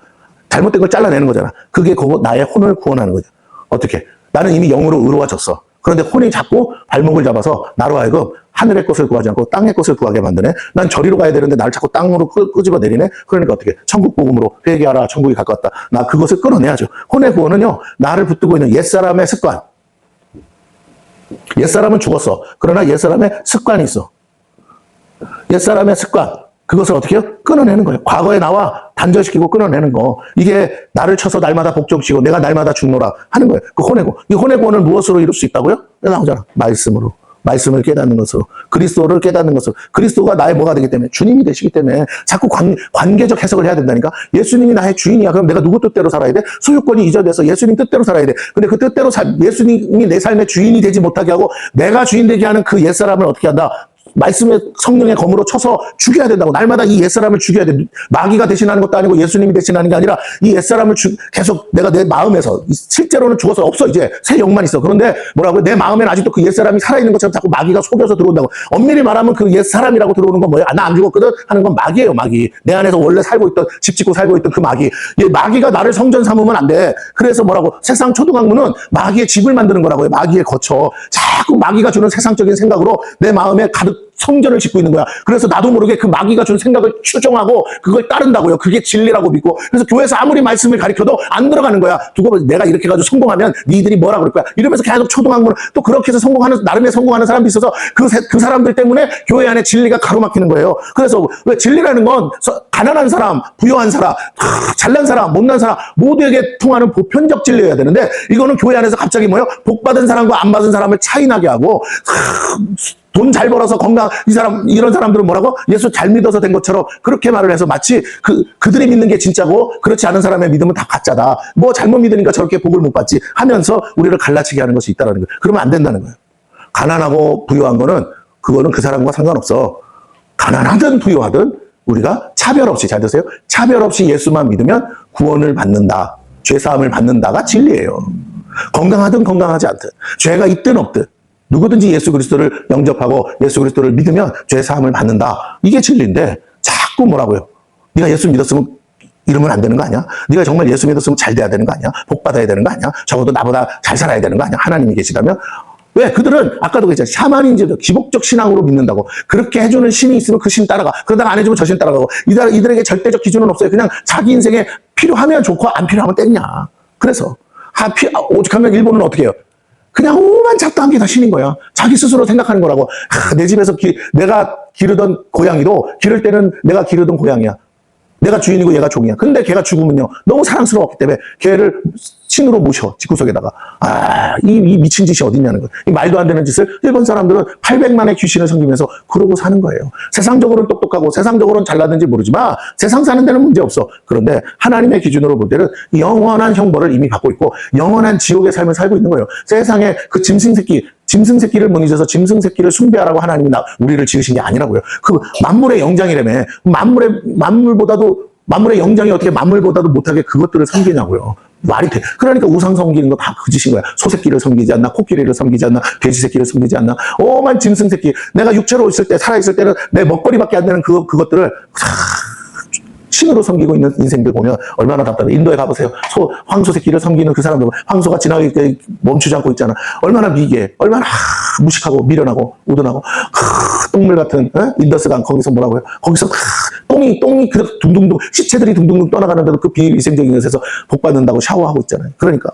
잘못된 걸 잘라내는 거잖아. 그게 나의 혼을 구원하는 거죠. 어떻게? 나는 이미 영으로 의로워졌어. 그런데 혼이 자꾸 발목을 잡아서 나로 하여금 하늘의 것을 구하지 않고 땅의 것을 구하게 만드네. 난 저리로 가야 되는데 나를 자꾸 땅으로 끄집어 내리네. 그러니까 어떻게? 천국 복음으로 회개하라. 천국이 가까웠다. 나 그것을 끊어내야죠. 혼의 구원은요. 나를 붙들고 있는 옛사람의 습관. 옛사람은 죽었어. 그러나 옛사람의 습관이 있어. 옛사람의 습관. 그것을 어떻게 해요? 끊어내는 거예요. 과거의 나와 단절시키고 끊어내는 거. 이게 나를 쳐서 날마다 복종시키고 내가 날마다 죽노라 하는 거예요. 그 혼의 구원. 이 혼의 구원을 무엇으로 이룰 수 있다고요? 나오잖아. 말씀으로. 말씀을 깨닫는 것으로. 그리스도를 깨닫는 것으로. 그리스도가 나의 뭐가 되기 때문에 주님이 되시기 때문에 자꾸 관계적 해석을 해야 된다니까. 예수님이 나의 주인이야. 그럼 내가 누구 뜻대로 살아야 돼? 소유권이 이전돼서 예수님 뜻대로 살아야 돼. 근데 그 뜻대로 예수님이 내 삶의 주인이 되지 못하게 하고 내가 주인 되게 하는 그 옛사람을 어떻게 한다? 말씀의 성령의 검으로 쳐서 죽여야 된다고. 날마다 이 옛사람을 죽여야 돼. 마귀가 대신하는 것도 아니고 예수님이 대신하는 게 아니라 이 옛사람을 계속 내가 내 마음에서 실제로는 죽어서 없어. 이제 새 영만 있어. 그런데 뭐라고요? 내 마음에는 아직도 그 옛사람이 살아있는 것처럼 자꾸 마귀가 속여서 들어온다고. 엄밀히 말하면 그 옛사람이라고 들어오는 건 뭐예요? 나 안 죽었거든? 하는 건 마귀예요. 마귀. 내 안에서 원래 살고 있던 집 짓고 살고 있던 그 마귀. 마귀가 나를 성전 삼으면 안 돼. 그래서 뭐라고? 세상 초등학문은 마귀의 집을 만드는 거라고요. 마귀의 거처. 자꾸 마귀가 주는 세상적인 생각으로 내 마음에 가득 성전을 짓고 있는 거야. 그래서 나도 모르게 그 마귀가 준 생각을 추종하고 그걸 따른다고요. 그게 진리라고 믿고. 그래서 교회에서 아무리 말씀을 가르쳐도 안 들어가는 거야. 두고 내가 이렇게 해가지고 성공하면 니들이 뭐라 그럴 거야. 이러면서 계속 초등학문 또 그렇게 해서 나름의 성공하는 사람도 있어서 그 사람들 때문에 교회 안에 진리가 가로막히는 거예요. 그래서 왜 진리라는 건 가난한 사람, 부유한 사람, 잘난 사람, 못난 사람 모두에게 통하는 보편적 진리여야 되는데 이거는 교회 안에서 갑자기 뭐예요? 복 받은 사람과 안 받은 사람을 차이나게 하고 돈 잘 벌어서 건강, 이런 사람들은 뭐라고? 예수 잘 믿어서 된 것처럼 그렇게 말을 해서 마치 그들이 믿는 게 진짜고 그렇지 않은 사람의 믿음은 다 가짜다. 뭐 잘못 믿으니까 저렇게 복을 못 받지 하면서 우리를 갈라치게 하는 것이 있다는 거예요. 그러면 안 된다는 거예요. 가난하고 부유한 거는 그거는 그 사람과 상관없어. 가난하든 부유하든 우리가 차별 없이, 잘 드세요. 차별 없이 예수만 믿으면 구원을 받는다. 죄사함을 받는다가 진리예요. 건강하든 건강하지 않든, 죄가 있든 없든 누구든지 예수 그리스도를 영접하고 예수 그리스도를 믿으면 죄사함을 받는다. 이게 진리인데 자꾸 뭐라고요? 네가 예수 믿었으면 이러면 안 되는 거 아니야? 네가 정말 예수 믿었으면 잘 돼야 되는 거 아니야? 복 받아야 되는 거 아니야? 적어도 나보다 잘 살아야 되는 거 아니야? 하나님이 계시다면 왜? 그들은 아까도 그랬잖아요. 샤머니즘적 기복적 신앙으로 믿는다고. 그렇게 해주는 신이 있으면 그 신 따라가. 그러다가 안 해주면 저 신 따라가고. 이들에게 절대적 기준은 없어요. 그냥 자기 인생에 필요하면 좋고 안 필요하면 땡이야. 그래서 오죽하면 일본은 어떻게 해요? 그냥 오만 잡다한 게 다 신인 거야. 자기 스스로 생각하는 거라고. 내 집에서 내가 기르던 고양이도 기를 때는 내가 기르던 고양이야. 내가 주인이고 얘가 종이야. 근데 걔가 죽으면요. 너무 사랑스러웠기 때문에 걔를 신으로 모셔. 집구석에다가. 이 미친 짓이 어딨냐는 거예요. 이 말도 안 되는 짓을 일본 사람들은 800만의 귀신을 섬기면서 그러고 사는 거예요. 세상적으로는 똑똑하고 세상적으로는 잘나든지 모르지만 세상 사는 데는 문제 없어. 그런데 하나님의 기준으로 볼 때는 영원한 형벌을 이미 받고 있고 영원한 지옥의 삶을 살고 있는 거예요. 세상에 그 짐승새끼를 못 잊어서 짐승새끼를 숭배하라고 하나님이 우리를 지으신 게 아니라고요. 그 만물의 영장이라며. 만물의 영장이 어떻게 만물보다도 못하게 그것들을 섬기냐고요. 말이 돼. 그러니까 우상 섬기는 거 다 그 짓인 거야. 소새끼를 섬기지 않나, 코끼리를 섬기지 않나, 돼지새끼를 섬기지 않나, 오만 짐승새끼. 내가 육체로 있을 때, 살아있을 때는 내 먹거리밖에 안 되는 그것들을 신으로 섬기고 있는 인생들 보면 얼마나 답답해. 인도에 가보세요. 황소 새끼를 섬기는 그 사람들, 황소가 지나가게 멈추지 않고 있잖아. 얼마나 미개해. 얼마나 무식하고 미련하고 우둔하고 똥물 같은 인더스강 거기서 뭐라고요? 거기서 똥이 그렇게 둥둥둥 시체들이 둥둥둥 떠나가는데도 그 비위생적인 것에서 복받는다고 샤워하고 있잖아요. 그러니까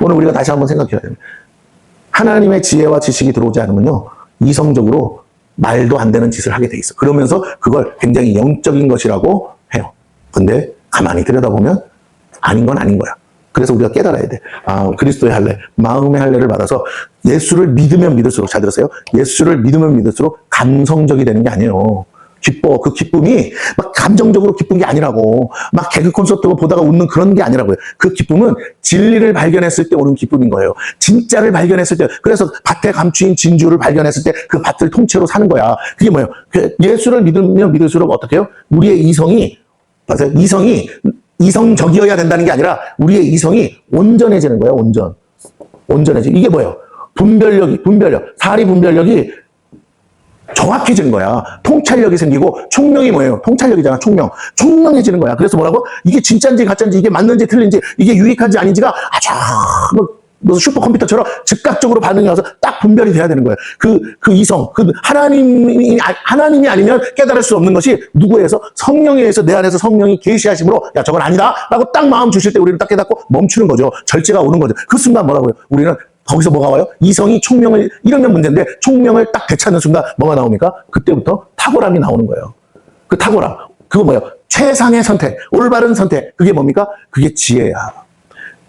오늘 우리가 다시 한번 생각해야 돼요. 하나님의 지혜와 지식이 들어오지 않으면요 이성적으로 말도 안 되는 짓을 하게 돼 있어. 그러면서 그걸 굉장히 영적인 것이라고 해요. 근데 가만히 들여다보면 아닌 건 아닌 거야. 그래서 우리가 깨달아야 돼. 그리스도의 할례, 마음의 할례를 받아서 예수를 믿으면 믿을수록, 잘 들었어요? 예수를 믿으면 믿을수록 감성적이 되는 게 아니에요. 기뻐. 그 기쁨이 막 감정적으로 기쁜 게 아니라고. 막 개그 콘서트 보다가 웃는 그런 게 아니라고요. 그 기쁨은 진리를 발견했을 때 오는 기쁨인 거예요. 진짜를 발견했을 때. 그래서 밭에 감추인 진주를 발견했을 때 그 밭을 통째로 사는 거야. 그게 뭐예요? 예수를 믿으면 믿을수록 어떻게 해요? 우리의 이성이, 맞아요? 이성적이어야 된다는 게 아니라 우리의 이성이 온전해지는 거예요. 온전해지. 이게 뭐예요? 사리 분별력이 정확해지는 거야. 통찰력이 생기고 총명이 뭐예요? 통찰력이잖아. 총명해지는 거야. 그래서 뭐라고? 이게 진짜인지 가짜인지 이게 맞는지 틀린지 이게 유익한지 아닌지가 아주 무슨 슈퍼컴퓨터처럼 즉각적으로 반응이 와서 딱 분별이 돼야 되는 거예요. 그 이성, 하나님이 아니면 깨달을 수 없는 것이 누구에서? 성령에 의해서 내 안에서 성령이 계시하심으로 야 저건 아니다 라고 딱 마음 주실 때 우리는 딱 깨닫고 멈추는 거죠. 절제가 오는 거죠. 그 순간 뭐라고요? 우리는 거기서 뭐가 와요? 이성이 총명을 이러면 문제인데 총명을 딱 되찾는 순간 뭐가 나옵니까? 그때부터 탁월함이 나오는 거예요. 그 탁월함. 그거 뭐예요? 최상의 선택, 올바른 선택. 그게 뭡니까? 그게 지혜야.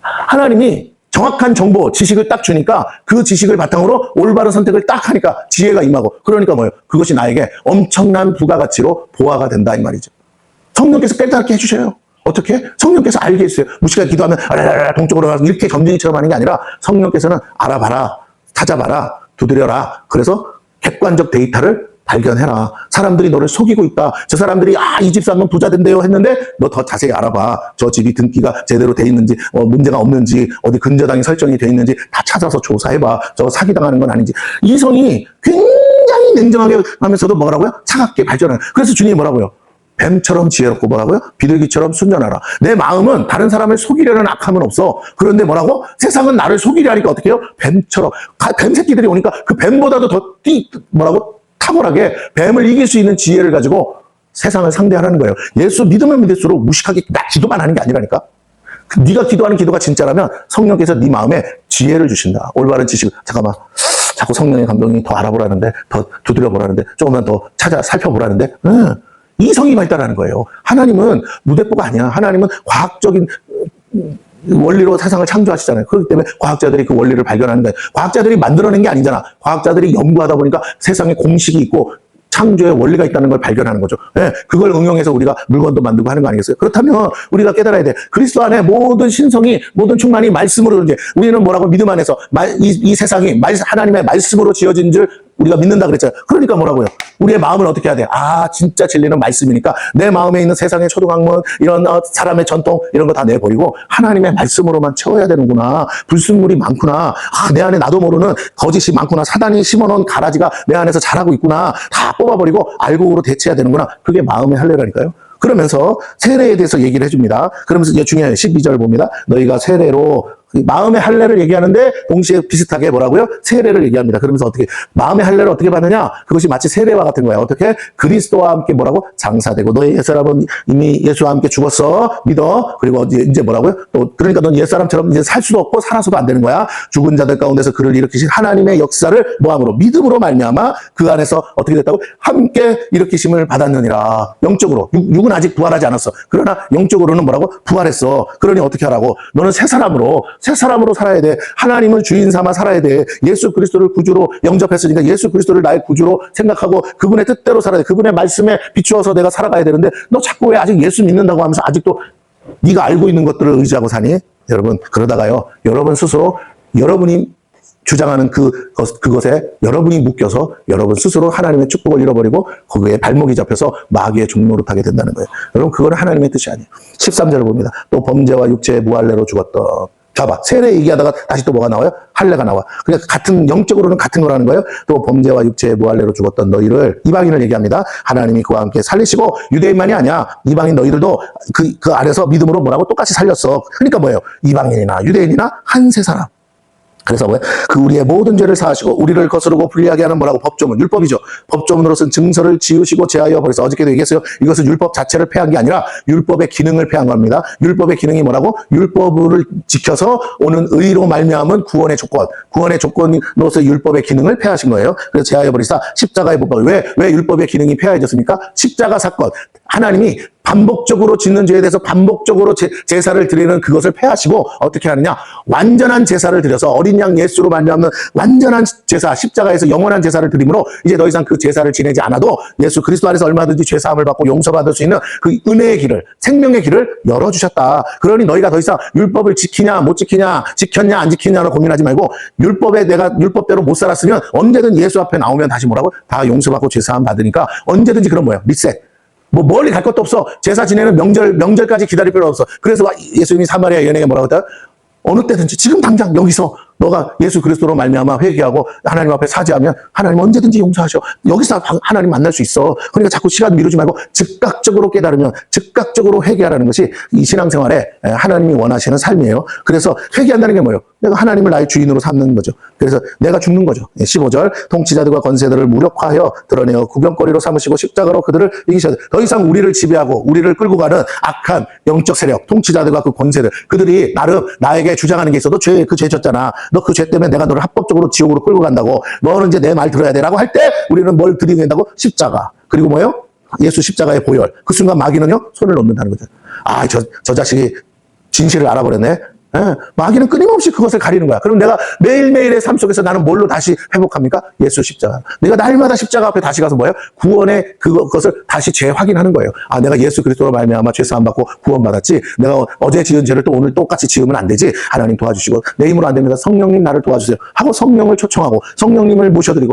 하나님이 정확한 정보, 지식을 딱 주니까 그 지식을 바탕으로 올바른 선택을 딱 하니까 지혜가 임하고 그러니까 뭐예요? 그것이 나에게 엄청난 부가가치로 보화가 된다 이 말이죠. 성령께서 깨닫게 해주셔요. 어떻게? 성령께서 알게 해주세요. 무시가 기도하면 동쪽으로 가서 이렇게 점쟁이처럼 하는 게 아니라 성령께서는 알아봐라, 찾아봐라, 두드려라. 그래서 객관적 데이터를 발견해라. 사람들이 너를 속이고 있다. 저 사람들이 이 집 사면 부자 된대요 했는데 너 더 자세히 알아봐. 저 집이 등기가 제대로 돼 있는지 문제가 없는지 어디 근저당이 설정이 돼 있는지 다 찾아서 조사해봐. 저 사기당하는 건 아닌지. 이성이 굉장히 냉정하게 하면서도 뭐라고요? 차갑게 발전하는. 그래서 주님이 뭐라고요? 뱀처럼 지혜롭고 뭐라고요? 비둘기처럼 순전하라. 내 마음은 다른 사람을 속이려는 악함은 없어. 그런데 뭐라고? 세상은 나를 속이려 하니까 어떻게 해요? 뱀처럼. 뱀 새끼들이 오니까 그 뱀보다도 더 뭐라고? 탁월하게 뱀을 이길 수 있는 지혜를 가지고 세상을 상대하라는 거예요. 예수 믿으면 믿을수록 무식하게 기도만 하는 게 아니라니까. 네가 기도하는 기도가 진짜라면 성령께서 네 마음에 지혜를 주신다. 올바른 지식. 잠깐만. 자꾸 성령의 감동이 더 알아보라는데, 더 두드려보라는데, 조금만 더 살펴보라는데. 이성이 발달하는 거예요. 하나님은 무대뽀가 아니야. 하나님은 과학적인 원리로 세상을 창조하시잖아요. 그렇기 때문에 과학자들이 그 원리를 발견하는 거예요. 과학자들이 만들어낸 게 아니잖아. 과학자들이 연구하다 보니까 세상에 공식이 있고 창조의 원리가 있다는 걸 발견하는 거죠. 네, 그걸 응용해서 우리가 물건도 만들고 하는 거 아니겠어요? 그렇다면 우리가 깨달아야 돼. 그리스도 안에 모든 신성이, 모든 충만이 말씀으로 이제 우리는 뭐라고 믿음 안에서 이 세상이 하나님의 말씀으로 지어진 줄 우리가 믿는다 그랬잖아요. 그러니까 뭐라고요? 우리의 마음을 어떻게 해야 돼? 진짜 진리는 말씀이니까 내 마음에 있는 세상의 초등학문, 이런 사람의 전통 이런 거 다 내버리고 하나님의 말씀으로만 채워야 되는구나. 불순물이 많구나. 내 안에 나도 모르는 거짓이 많구나. 사단이 심어놓은 가라지가 내 안에서 자라고 있구나. 다 뽑아버리고 알곡으로 대체해야 되는구나. 그게 마음의 할례라니까요. 그러면서 세례에 대해서 얘기를 해줍니다. 그러면서 이제 중요해요. 12절 봅니다. 너희가 세례로 마음의 할례를 얘기하는데 동시에 비슷하게 뭐라고요? 세례를 얘기합니다. 그러면서 어떻게 마음의 할례를 어떻게 받느냐? 그것이 마치 세례와 같은 거야. 어떻게? 그리스도와 함께 뭐라고? 장사되고 너희 옛사람은 이미 예수와 함께 죽었어. 믿어. 그리고 이제 뭐라고요? 또 그러니까 넌 옛사람처럼 이제 살 수도 없고 살아서도 안 되는 거야. 죽은 자들 가운데서 그를 일으키신 하나님의 역사를 뭐함으로? 믿음으로 말미암아 그 안에서 어떻게 됐다고? 함께 일으키심을 받았느니라. 영적으로. 육은 아직 부활하지 않았어. 그러나 영적으로는 뭐라고? 부활했어. 그러니 어떻게 하라고? 너는 새 사람으로 살아야 돼. 하나님을 주인 삼아 살아야 돼. 예수 그리스도를 구주로 영접했으니까 예수 그리스도를 나의 구주로 생각하고 그분의 뜻대로 살아야 돼. 그분의 말씀에 비추어서 내가 살아가야 되는데 너 자꾸 왜 아직 예수 믿는다고 하면서 아직도 네가 알고 있는 것들을 의지하고 사니? 여러분 그러다가요. 여러분 스스로 여러분이 주장하는 그것에 여러분이 묶여서 여러분 스스로 하나님의 축복을 잃어버리고 거기에 발목이 잡혀서 마귀의 종로로 타게 된다는 거예요. 여러분 그거는 하나님의 뜻이 아니에요. 13절을 봅니다. 또 범죄와 육체의 무할례로 죽었던. 봐봐. 세례 얘기하다가 다시 또 뭐가 나와요? 할례가 나와. 그러니까 영적으로는 같은 거라는 거예요. 또 범죄와 육체의 무할례로 죽었던 너희를, 이방인을 얘기합니다. 하나님이 그와 함께 살리시고, 유대인만이 아니야. 이방인 너희들도 그 안에서 믿음으로 뭐라고 똑같이 살렸어. 그러니까 뭐예요? 이방인이나 유대인이나 한 세 사람. 그래서 그 우리의 모든 죄를 사하시고 우리를 거스르고 불리하게 하는 뭐라고? 법조문, 율법이죠. 법조문으로서는 증서를 지우시고 제하여 버려서 어저께도 얘기했어요. 이것은 율법 자체를 폐한 게 아니라 율법의 기능을 폐한 겁니다. 율법의 기능이 뭐라고? 율법을 지켜서 오는 의로 말미암은 구원의 조건으로서 율법의 기능을 폐하신 거예요. 그래서 제하여 버리사 십자가에 못 박아. 왜 율법의 기능이 폐하해졌습니까? 십자가 사건. 하나님이 반복적으로 짓는 죄에 대해서 반복적으로 제사를 드리는 그것을 폐하시고 어떻게 하느냐? 완전한 제사를 드려서 어린 양 예수로 말미암는 완전한 제사, 십자가에서 영원한 제사를 드림으로 이제 더 이상 그 제사를 지내지 않아도 예수 그리스도 안에서 얼마든지 죄사함을 받고 용서받을 수 있는 그 은혜의 길을, 생명의 길을 열어주셨다. 그러니 너희가 더 이상 율법을 지키냐 못 지키냐, 지켰냐 안 지키냐로 고민하지 말고 내가 율법대로 못 살았으면 언제든 예수 앞에 나오면 다시 뭐라고? 다 용서받고 죄사함 받으니까 언제든지 그런 뭐예요? 리셋. 멀리 갈 것도 없어. 제사 지내는 명절까지 기다릴 필요 없어. 그래서 예수님이 사마리아 여인에게 뭐라고 했다? 어느 때든지 지금 당장 여기서 너가 예수 그리스도로 말미암아 회개하고 하나님 앞에 사죄하면 하나님 언제든지 용서하셔. 여기서 하나님 만날 수 있어. 그러니까 자꾸 시간 미루지 말고 즉각적으로 깨달으면 즉각적으로 회개하라는 것이 이 신앙생활에 하나님이 원하시는 삶이에요. 그래서 회개한다는 게 뭐예요? 내가 하나님을 나의 주인으로 삼는 거죠. 그래서 내가 죽는 거죠. 15절 통치자들과 권세들을 무력화하여 드러내어 구경거리로 삼으시고 십자가로 그들을 이기셔야 돼. 더 이상 우리를 지배하고 우리를 끌고 가는 악한 영적 세력, 통치자들과 그 권세들, 그들이 나름 나에게 주장하는 게 있어도 그 죄 졌잖아. 너 그 죄 때문에 내가 너를 합법적으로 지옥으로 끌고 간다고. 너는 이제 내 말 들어야 돼. 라고 할 때 우리는 뭘 드리는다고? 십자가. 그리고 뭐예요? 예수 십자가의 보혈. 그 순간 마귀는요? 손을 놓는다는 거죠. 아, 저 자식이 진실을 알아버렸네. 마귀는 끊임없이 그것을 가리는 거야. 그럼 내가 매일매일의 삶 속에서 나는 뭘로 다시 회복합니까? 예수 십자가. 내가 날마다 십자가 앞에 다시 가서 뭐예요? 구원의 그것을 다시 재확인하는 거예요. 아, 내가 예수 그리스도로 말미암아 죄사함 받고 구원받았지. 내가 어제 지은 죄를 또 오늘 똑같이 지으면 안 되지. 하나님 도와주시고 내 힘으로 안 됩니다. 성령님 나를 도와주세요. 하고 성령을 초청하고 성령님을 모셔드리고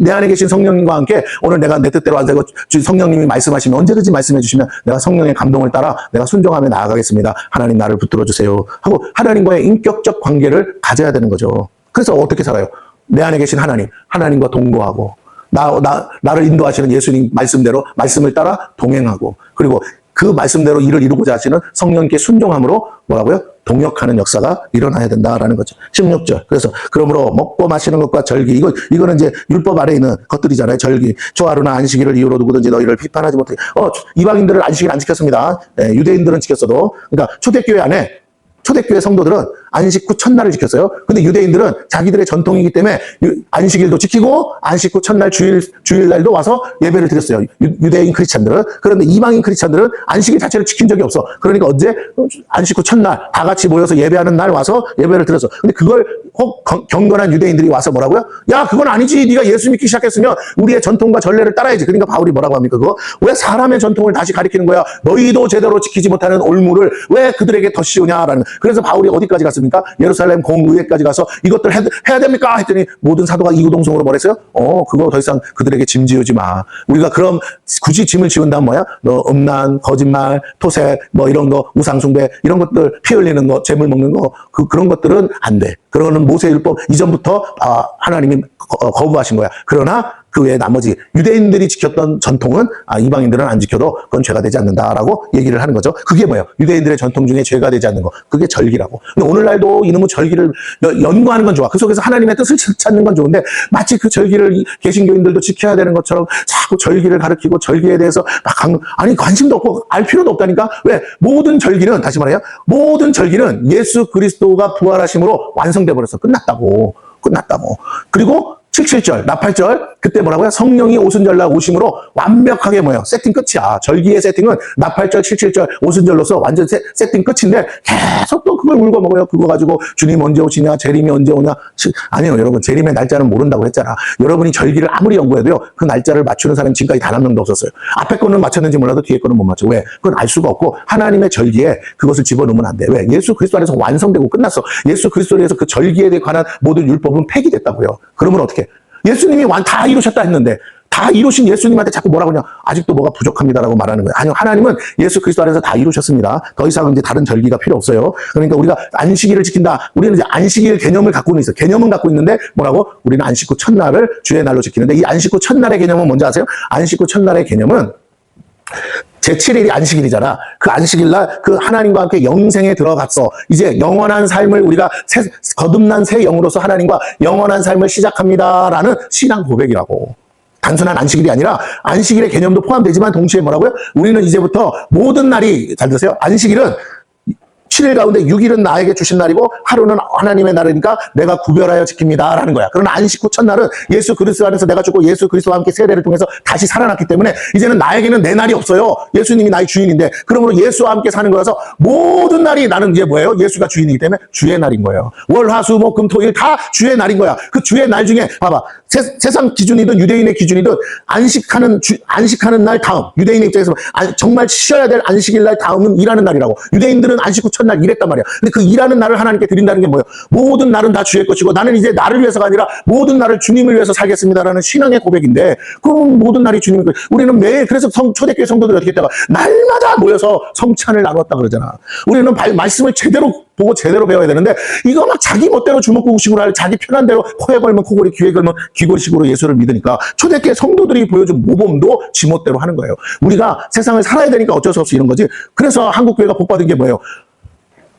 내 안에 계신 성령님과 함께 오늘 내가 내 뜻대로 안 되고 성령님이 말씀하시면 언제든지 말씀해 주시면 내가 성령의 감동을 따라 내가 순종하며 나아가겠습니다. 하나님 나를 붙들어 주세요. 하고 하나님과의 인격적 관계를 가져야 되는 거죠. 그래서 어떻게 살아요? 내 안에 계신 하나님과 동거하고 나를 인도하시는 예수님 말씀대로 말씀을 따라 동행하고 그리고 그 말씀대로 일을 이루고자 하시는 성령께 순종함으로 뭐라고요? 동역하는 역사가 일어나야 된다라는 거죠. 16절. 그래서 그러므로 먹고 마시는 것과 절기 이거는 이제 율법 아래에 있는 것들이잖아요. 절기, 초하루나 안식일을 이유로 누구든지 너희를 비판하지 못하게. 이방인들은 안식일 안 지켰습니다. 유대인들은 지켰어도. 그러니까 초대교회 성도들은 안식 후 첫날을 지켰어요. 근데 유대인들은 자기들의 전통이기 때문에 안식일도 지키고 안식 후 첫날 주일날도 와서 예배를 드렸어요. 유대인 크리스찬들은. 그런데 이방인 크리스찬들은 안식일 자체를 지킨 적이 없어. 그러니까 언제? 안식 후 첫날 다 같이 모여서 예배하는 날 와서 예배를 드렸어. 근데 그걸 혹 경건한 유대인들이 와서 뭐라고요? 야, 그건 아니지. 네가 예수 믿기 시작했으면 우리의 전통과 전례를 따라야지. 그러니까 바울이 뭐라고 합니까? 그거 왜 사람의 전통을 다시 가리키는 거야? 너희도 제대로 지키지 못하는 올무를 왜 그들에게 더 씌우냐라는. 그래서 바울이 어디까지 갔습니까? 예루살렘 공의회까지 가서 이것들 해야 됩니까? 했더니 모든 사도가 이구동성으로 뭐랬어요? 그거 더 이상 그들에게 짐 지우지 마. 우리가 그럼 굳이 짐을 지운다면 뭐야? 너 음란, 거짓말, 토색, 뭐 이런 거, 우상숭배 이런 것들, 피 흘리는 거, 재물 먹는 거 그런 것들은 안 돼. 그거는 모세율법 이전부터 하나님이 거부하신 거야. 그러나 그 외에 나머지 유대인들이 지켰던 전통은 이방인들은 안 지켜도 그건 죄가 되지 않는다라고 얘기를 하는 거죠. 그게 뭐예요? 유대인들의 전통 중에 죄가 되지 않는 거. 그게 절기라고. 근데 오늘날도 이놈의 절기를 연구하는 건 좋아. 그 속에서 하나님의 뜻을 찾는 건 좋은데 마치 그 절기를 개신교인들도 지켜야 되는 것처럼 자꾸 절기를 가르치고 절기에 대해서 막 아니 관심도 없고 알 필요도 없다니까. 왜? 모든 절기는 다시 말해요. 모든 절기는 예수 그리스도가 부활하심으로 완성돼 버려서 끝났다고. 그리고 77절, 나팔절, 그때 뭐라고요? 성령이 오순절날 오심으로 완벽하게 뭐예요? 세팅 끝이야. 절기의 세팅은 나팔절, 77절, 오순절로서 완전 세팅 끝인데 계속 또 그걸 울고 먹어요. 그거 가지고 주님 언제 오시냐, 재림이 언제 오냐. 아니요, 여러분. 재림의 날짜는 모른다고 했잖아. 여러분이 절기를 아무리 연구해도요, 그 날짜를 맞추는 사람이 지금까지 단 한 명도 없었어요. 앞에 거는 맞췄는지 몰라도 뒤에 거는 못 맞춰. 왜? 그건 알 수가 없고 하나님의 절기에 그것을 집어넣으면 안 돼. 왜? 예수 그리스도 안에서 완성되고 끝났어. 예수 그리스도에 의해서 그 절기에 관한 모든 율법은 폐기됐다고요. 그러면 어떻게? 예수님이 다 이루셨다 했는데 다 이루신 예수님한테 자꾸 뭐라고 하냐? 아직도 뭐가 부족합니다라고 말하는 거예요. 아니요, 하나님은 예수 그리스도 안에서 다 이루셨습니다. 더 이상 이제 다른 절기가 필요 없어요. 그러니까 우리가 안식일을 지킨다. 우리는 이제 안식일 개념을 갖고는 있어요. 개념은 갖고 있는데 뭐라고? 우리는 안식 후 첫날을 주의 날로 지키는데 이 안식 후 첫날의 개념은 뭔지 아세요? 안식 후 첫날의 개념은 제7일이 안식일이잖아. 그 안식일날 그 하나님과 함께 영생에 들어갔어. 이제 영원한 삶을 우리가 거듭난 새 영으로서 하나님과 영원한 삶을 시작합니다라는 신앙 고백이라고. 단순한 안식일이 아니라 안식일의 개념도 포함되지만 동시에 뭐라고요? 우리는 이제부터 모든 날이, 잘 들으세요. 안식일은 7일 가운데 6일은 나에게 주신 날이고 하루는 하나님의 날이니까 내가 구별하여 지킵니다 라는 거야. 그러나 안식 후 첫날은 예수 그리스도 안에서 내가 죽고 예수 그리스도와 함께 세례를 통해서 다시 살아났기 때문에 이제는 나에게는 내 날이 없어요. 예수님이 나의 주인인데 그러므로 예수와 함께 사는 거라서 모든 날이 나는 이제 뭐예요? 예수가 주인이기 때문에 주의 날인 거예요. 월, 화, 수, 목, 금, 토, 일 다 주의 날인 거야. 그 주의 날 중에 봐봐. 세상 기준이든 유대인의 기준이든 안식하는 날 다음, 유대인의 입장에서 정말 쉬어야 될 안식일 날 다음은 일하는 날이라고. 유대인들은 안식 후 첫날 일했단 말이야. 근데 그 일하는 날을 하나님께 드린다는 게 뭐예요? 모든 날은 다 주의 것이고 나는 이제 나를 위해서가 아니라 모든 날을 주님을 위해서 살겠습니다라는 신앙의 고백인데 그럼 모든 날이 주님의 것. 우리는 매일 그래서 초대교회 성도들이 어떻게 했다가 날마다 모여서 성찬을 나눴다 그러잖아. 우리는 말씀을 제대로 보고 제대로 배워야 되는데 이거 막 자기 멋대로 주먹구구식으로 할 자기 편한 대로 코에 걸면 코골이 귀에 걸면 귀골식으로 예수를 믿으니까 초대교회 성도들이 보여준 모범도 지멋대로 하는 거예요. 우리가 세상을 살아야 되니까 어쩔 수 없이 이런 거지. 그래서 한국교회가 복받은 게 뭐예요?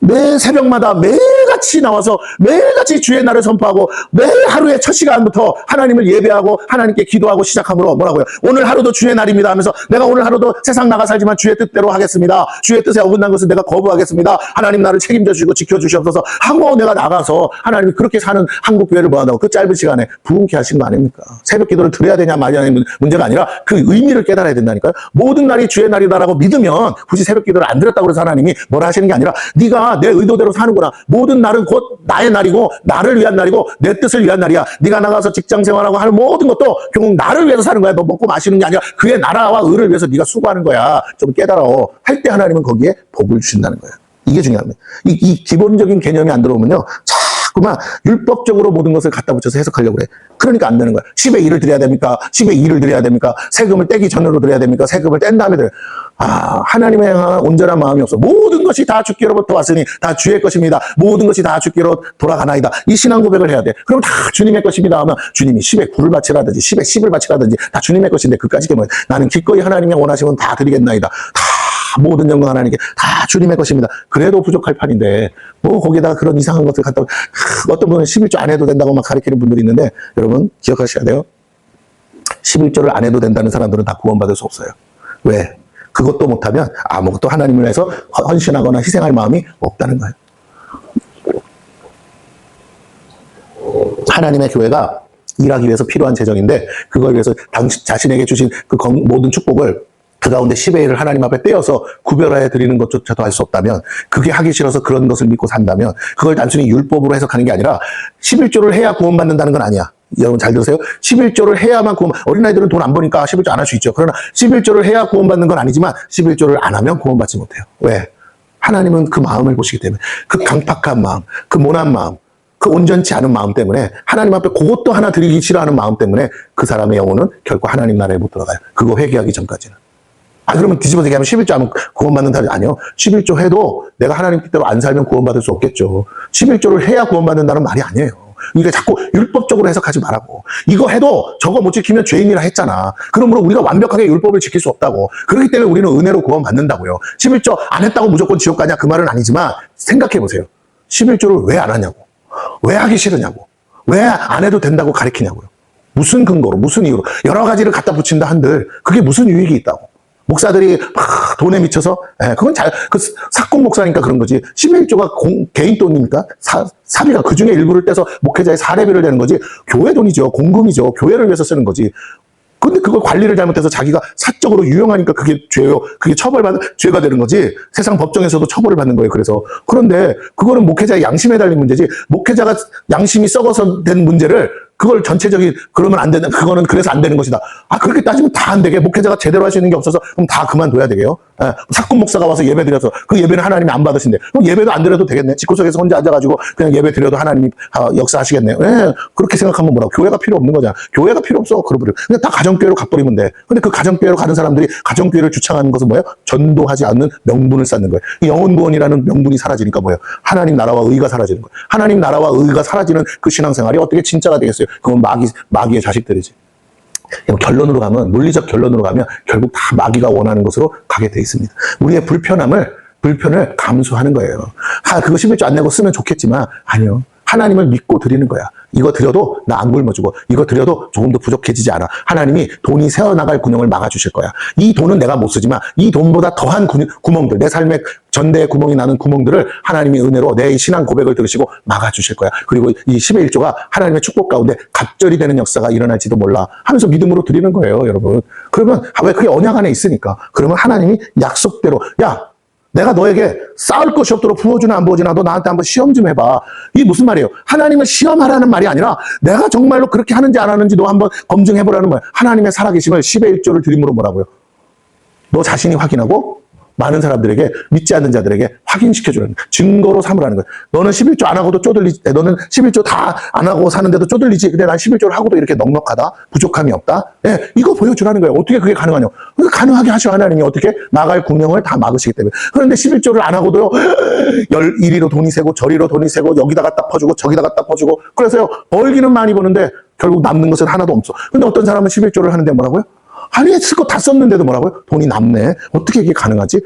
매 새벽마다 매일같이 나와서 매일같이 주의 날을 선포하고 매일 하루의 첫 시간부터 하나님을 예배하고 하나님께 기도하고 시작함으로 뭐라고요? 오늘 하루도 주의 날입니다 하면서 내가 오늘 하루도 세상 나가 살지만 주의 뜻대로 하겠습니다. 주의 뜻에 어긋난 것은 내가 거부하겠습니다. 하나님 나를 책임져 주시고 지켜주시옵소서 하고 내가 나가서 하나님이 그렇게 사는 한국교회를 보한다고 그 짧은 시간에 부흥케 하신 거 아닙니까? 새벽 기도를 드려야 되냐 말냐는 문제가 아니라 그 의미를 깨달아야 된다니까요. 모든 날이 주의 날이다라고 믿으면 굳이 새벽 기도를 안 드렸다고 해서 하나님이 뭐라 하시는 게 아니라 네가 내 의도대로 사는구나. 모든 날은 곧 나의 날이고 나를 위한 날이고 내 뜻을 위한 날이야. 네가 나가서 직장 생활하고 하는 모든 것도 결국 나를 위해서 사는 거야. 너 먹고 마시는 게 아니라 그의 나라와 의를 위해서 네가 수고하는 거야. 좀 깨달아. 할 때 하나님은 거기에 복을 주신다는 거야. 이게 중요합니다. 이 기본적인 개념이 안 들어오면요. 자꾸만 율법적으로 모든 것을 갖다 붙여서 해석하려고 그래. 그러니까 안 되는 거야. 10의 1을 드려야 됩니까? 10의 2를 드려야 됩니까? 세금을 떼기 전으로 드려야 됩니까? 세금을 뗀 다음에 드려야 하나님의 향한 온전한 마음이 없어. 모든 것이 다 주께로부터 왔으니 다 주의 것입니다. 모든 것이 다 주께로 돌아가나이다. 이 신앙 고백을 해야 돼. 그럼 다 주님의 것입니다 하면 주님이 10의 9를 바치라든지 10의 10을 바치라든지 다 주님의 것인데 그까지 게 뭐야. 나는 기꺼이 하나님이 원하시면 다 드리겠나이다. 다 모든 영광 하나님께 다 주님의 것입니다. 그래도 부족할 판인데 뭐 거기다가 그런 이상한 것을 갖다 어떤 분은 11조 안 해도 된다고 막 가르치는 분들이 있는데 여러분 기억하셔야 돼요. 11조를 안 해도 된다는 사람들은 다 구원받을 수 없어요. 왜? 그것도 못하면 아무것도 하나님을 위해서 헌신하거나 희생할 마음이 없다는 거예요. 하나님의 교회가 일하기 위해서 필요한 재정인데 그걸 위해서 자신에게 주신 그 모든 축복을 그 가운데 10의 1을 하나님 앞에 떼어서 구별하여 드리는 것조차도 할 수 없다면 그게 하기 싫어서 그런 것을 믿고 산다면 그걸 단순히 율법으로 해석하는 게 아니라 11조를 해야 구원받는다는 건 아니야. 여러분 잘 들으세요. 11조를 해야만 어린아이들은 돈 안 버니까 11조 안 할 수 있죠. 그러나 11조를 해야 구원받는 건 아니지만 11조를 안 하면 구원받지 못해요. 왜? 하나님은 그 마음을 보시기 때문에 그 강팍한 마음, 그 모난 마음, 그 온전치 않은 마음 때문에 하나님 앞에 그것도 하나 드리기 싫어하는 마음 때문에 그 사람의 영혼은 결코 하나님 나라에 못 들어가요. 그거 회개하기 전까지는. 그러면 뒤집어서 얘기하면 11조 하면 구원받는다. 아니요. 11조 해도 내가 하나님 뜻대로 안 살면 구원받을 수 없겠죠. 11조를 해야 구원받는다는 말이 아니에요. 그러니까 자꾸 율법적으로 해석하지 말라고. 이거 해도 저거 못 지키면 죄인이라 했잖아. 그러므로 우리가 완벽하게 율법을 지킬 수 없다고. 그렇기 때문에 우리는 은혜로 구원받는다고요. 11조 안 했다고 무조건 지옥 가냐 그 말은 아니지만 생각해 보세요. 11조를 왜 안 하냐고. 왜 하기 싫으냐고. 왜 안 해도 된다고 가르치냐고요. 무슨 근거로, 무슨 이유로. 여러 가지를 갖다 붙인다 한들 그게 무슨 유익이 있다고. 목사들이 막 돈에 미쳐서, 그건 사건 목사니까 그런 거지. 11조가 개인 돈이니까 사비가 그 중에 일부를 떼서 목회자의 사례비를 내는 거지. 교회 돈이죠. 공금이죠. 교회를 위해서 쓰는 거지. 근데 그걸 관리를 잘못해서 자기가 사적으로 유용하니까 그게 죄요. 그게 처벌받는 죄가 되는 거지. 세상 법정에서도 처벌을 받는 거예요. 그래서. 그런데 그거는 목회자의 양심에 달린 문제지. 목회자가 양심이 썩어서 된 문제를 그걸 전체적인 그러면 안 되는 그거는 그래서 안 되는 것이다. 그렇게 따지면 다 안 되게 목회자가 제대로 할 수 있는 게 없어서 그럼 다 그만둬야 되게요. 사건 목사가 와서 예배 드려서 그 예배는 하나님이 안 받으신대. 그럼 예배도 안 드려도 되겠네. 집구석에서 혼자 앉아가지고 그냥 예배 드려도 하나님이 역사하시겠네요. 그렇게 생각하면 뭐라고. 교회가 필요 없는 거잖아. 교회가 필요 없어. 그러버려. 그냥 다 가정교회로 가버리면 돼. 근데 그 가정교회로 가는 사람들이 가정교회를 주창하는 것은 뭐예요? 전도하지 않는 명분을 쌓는 거예요. 영혼구원이라는 명분이 사라지니까 뭐예요? 하나님 나라와 의가 사라지는 거예요. 하나님 나라와 의가 사라지는 그 신앙생활이 어떻게 진짜가 되겠어요? 그건 마귀의 자식들이지. 결론으로 가면, 물리적 결론으로 가면 결국 다 마귀가 원하는 것으로 가게 돼 있습니다. 우리의 불편을 감수하는 거예요. 그거 11조 안 내고 쓰면 좋겠지만, 아니요. 하나님을 믿고 드리는 거야. 이거 드려도 나 안 굶어주고, 이거 드려도 조금 더 부족해지지 않아. 하나님이 돈이 새어나갈 구멍을 막아주실 거야. 이 돈은 내가 못 쓰지만 이 돈보다 더한 구멍들, 내 삶의 전대에 구멍이 나는 구멍들을 하나님이 은혜로 내 신앙 고백을 들으시고 막아주실 거야. 그리고 이 11의 1조가 하나님의 축복 가운데 갑절이 되는 역사가 일어날지도 몰라 하면서 믿음으로 드리는 거예요, 여러분. 그러면 왜 그게 언약 안에 있으니까. 그러면 하나님이 약속대로, 야, 내가 너에게 쌓을 것이 없도록 부어주나 안 부어주나 너 나한테 한번 시험 좀 해봐. 이게 무슨 말이에요? 하나님을 시험하라는 말이 아니라 내가 정말로 그렇게 하는지 안 하는지 너 한번 검증해보라는 거예요. 하나님의 살아계심을 10의 1조를 드림으로 뭐라고요? 너 자신이 확인하고 많은 사람들에게, 믿지 않는 자들에게 확인시켜주는 증거로 삼으라는 거예요. 너는 11조 안 하고도 쪼들리지, 너는 11조 다 안 하고 사는데도 쪼들리지. 근데 난 11조를 하고도 이렇게 넉넉하다, 부족함이 없다. 이거 보여주라는 거예요. 어떻게 그게 가능하냐? 가능하게 하셔. 하나님이 어떻게 나갈 구멍을 다 막으시기 때문에. 그런데 11조를 안 하고도요, 이리로 돈이 새고 저리로 돈이 새고 여기다가 딱 퍼주고 저기다가 딱 퍼주고. 그래서요, 벌기는 많이 버는데 결국 남는 것은 하나도 없어. 근데 어떤 사람은 11조를 하는데 뭐라고요? 아니, 쓸 거 다 썼는데도 뭐라고요? 돈이 남네. 어떻게 이게 가능하지?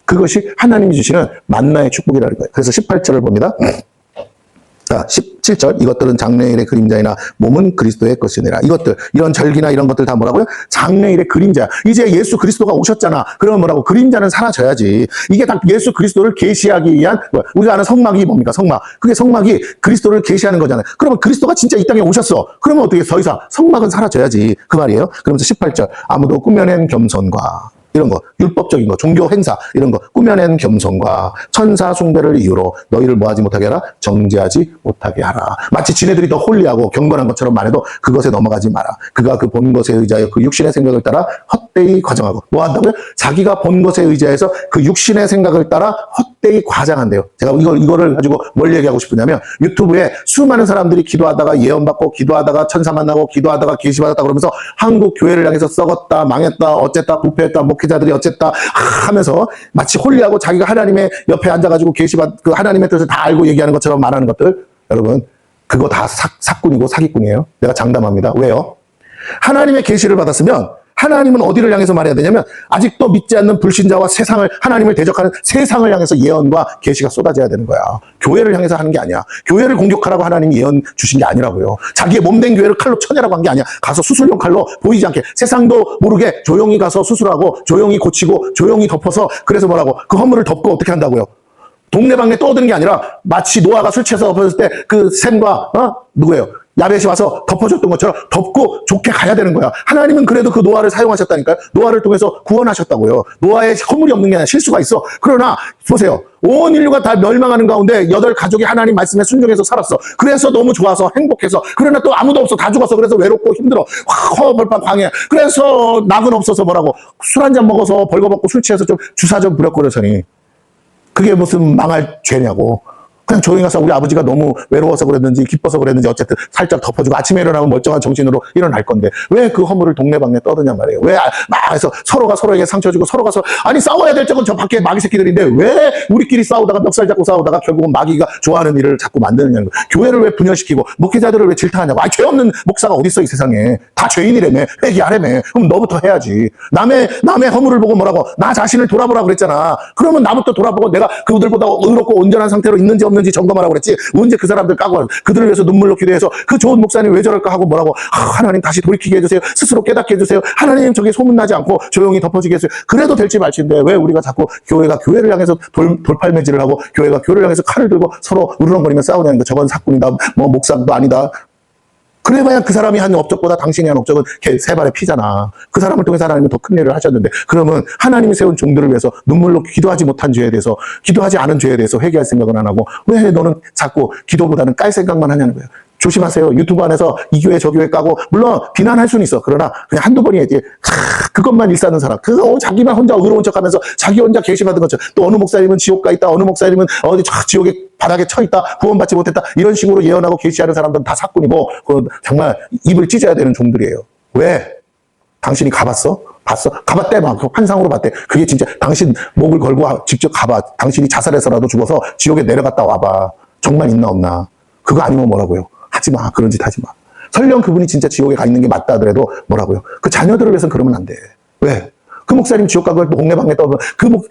그것이 하나님이 주시는 만나의 축복이라는 거예요. 그래서 18절을 봅니다. 자, 17절. 이것들은 장래일의 그림자이나 몸은 그리스도의 것이니라. 이것들, 이런 절기나 이런 것들 다 뭐라고요? 장래일의 그림자. 이제 예수 그리스도가 오셨잖아. 그러면 뭐라고? 그림자는 사라져야지. 이게 다 예수 그리스도를 계시하기 위한, 우리가 아는 성막이 뭡니까? 성막. 그게 성막이 그리스도를 계시하는 거잖아요. 그러면 그리스도가 진짜 이 땅에 오셨어. 그러면 어떻게 더 이상 성막은 사라져야지. 그 말이에요. 그러면서 18절. 아무도 꾸며낸 겸손과 이런 거, 율법적인 거, 종교 행사, 이런 거, 꾸며낸 겸손과 천사 숭배를 이유로 너희를 뭐하지 못하게 하라? 정죄하지 못하게 하라. 마치 지네들이 더 홀리하고 경건한 것처럼 말해도 그것에 넘어가지 마라. 그가 그 본 것에 의지하여 그 육신의 생각을 따라 헛되이 과장하고. 뭐 한다고요? 자기가 본 것에 의지해서 그 육신의 생각을 따라 헛되이 과장한대요. 제가 이거를 가지고 뭘 얘기하고 싶으냐면, 유튜브에 수많은 사람들이 기도하다가 예언받고, 기도하다가 천사 만나고, 기도하다가 계시받았다 그러면서 한국 교회를 향해서 썩었다, 망했다, 어쨌다, 부패했다, 목회자들이 어쨌다 하면서 마치 홀리하고 자기가 하나님의 옆에 앉아가지고 그 하나님의 뜻을 다 알고 얘기하는 것처럼 말하는 것들, 여러분, 그거 다 사꾼이고 사기꾼이에요. 내가 장담합니다. 왜요? 하나님의 계시를 받았으면 하나님은 어디를 향해서 말해야 되냐면, 아직도 믿지 않는 불신자와 세상을, 하나님을 대적하는 세상을 향해서 예언과 계시가 쏟아져야 되는 거야. 교회를 향해서 하는 게 아니야. 교회를 공격하라고 하나님이 예언 주신 게 아니라고요. 자기의 몸된 교회를 칼로 쳐내라고 한 게 아니야. 가서 수술용 칼로 보이지 않게, 세상도 모르게 조용히 가서 수술하고 조용히 고치고 조용히 덮어서, 그래서 뭐라고? 그 허물을 덮고 어떻게 한다고요? 동네방네 떠드는 게 아니라 마치 노아가 술 취해서 엎었을 때 그 샘과 누구예요? 야벳이 와서 덮어줬던 것처럼 덮고 좋게 가야 되는 거야. 하나님은 그래도 그 노아를 사용하셨다니까요. 노아를 통해서 구원하셨다고요. 노아의 허물이 없는 게 아니라 실수가 있어. 그러나 보세요. 온 인류가 다 멸망하는 가운데 8가족이 하나님 말씀에 순종해서 살았어. 그래서 너무 좋아서 행복해서. 그러나 또 아무도 없어. 다 죽었어. 그래서 외롭고 힘들어. 허벌판 광해. 그래서 낙은 없어서 뭐라고? 술 한 잔 먹어서 벌거벗고 술 취해서 좀 주사 좀 부렸거려서니. 그게 무슨 망할 죄냐고. 그냥 조용히 가서 우리 아버지가 너무 외로워서 그랬는지 기뻐서 그랬는지 어쨌든 살짝 덮어주고 아침에 일어나면 멀쩡한 정신으로 일어날 건데 왜 그 허물을 동네방네 떠드냐 말이에요. 왜 막 해서 서로가 서로에게 상처 주고 서로가 아니 싸워야 될 적은 저 밖에 마귀 새끼들인데 왜 우리끼리 싸우다가 멱살 잡고 싸우다가 결국은 마귀가 좋아하는 일을 자꾸 만드느냐는 거예요. 교회를 왜 분열시키고 목회자들을 왜 질타하냐고. 아, 죄 없는 목사가 어디 있어 이 세상에. 다 죄인이라며. 회개하라며. 그럼 너부터 해야지. 남의 허물을 보고 뭐라고 나 자신을 돌아보라 그랬잖아. 그러면 나부터 돌아보고 내가 그들보다 의롭고 온전한 상태로 있는지 없는지 점검하라고 그랬지. 언제 그 사람들 까고 그들을 위해서 눈물로 기도해서 그 좋은 목사님 왜 저럴까 하고 뭐라고 하나님 다시 돌이키게 해주세요. 스스로 깨닫게 해주세요. 하나님 저게 소문나지 않고 조용히 덮어지게 해주세요. 그래도 될지 말지인데 왜 우리가 자꾸 교회가 교회를 향해서 돌팔매질을 하고 교회가 교회를 향해서 칼을 들고 서로 우르렁거리며 싸우냐는 거. 저건 사꾼이다. 뭐 목사도 아니다. 그래봐야 그 사람이 한 업적보다 당신이 한 업적은 세 발의 피잖아. 그 사람을 통해서 하나님은 더 큰 일을 하셨는데 그러면 하나님이 세운 종들을 위해서 눈물로 기도하지 못한 죄에 대해서 기도하지 않은 죄에 대해서 회개할 생각은 안 하고 왜 너는 자꾸 기도보다는 깔 생각만 하냐는 거예요. 조심하세요. 유튜브 안에서 이 교회 저 교회 까고 물론 비난할 수는 있어. 그러나 그냥 한두 번이지 그것만 일삼는 사람. 그거 자기만 혼자 의로운 척하면서 자기 혼자 계시받은 것처럼 또 어느 목사님은 지옥 가 있다. 어느 목사님은 어디 지옥에 바닥에 쳐 있다. 구원받지 못했다. 이런 식으로 예언하고 계시하는 사람들은 다 사꾼이고 정말 입을 찢어야 되는 종들이에요. 왜? 당신이 가봤어? 봤어? 가봤대 막 환상으로 봤대. 그게 진짜 당신 목을 걸고 직접 가봐. 당신이 자살해서라도 죽어서 지옥에 내려갔다 와봐. 정말 있나 없나. 그거 아니면 뭐라고요? 하지마. 그런 짓 하지마. 설령 그분이 진짜 지옥에 가 있는 게 맞다 하더라도 뭐라고요? 그 자녀들을 위해서는 그러면 안 돼. 왜? 그 목사님 지옥 가고 동네방네 떠면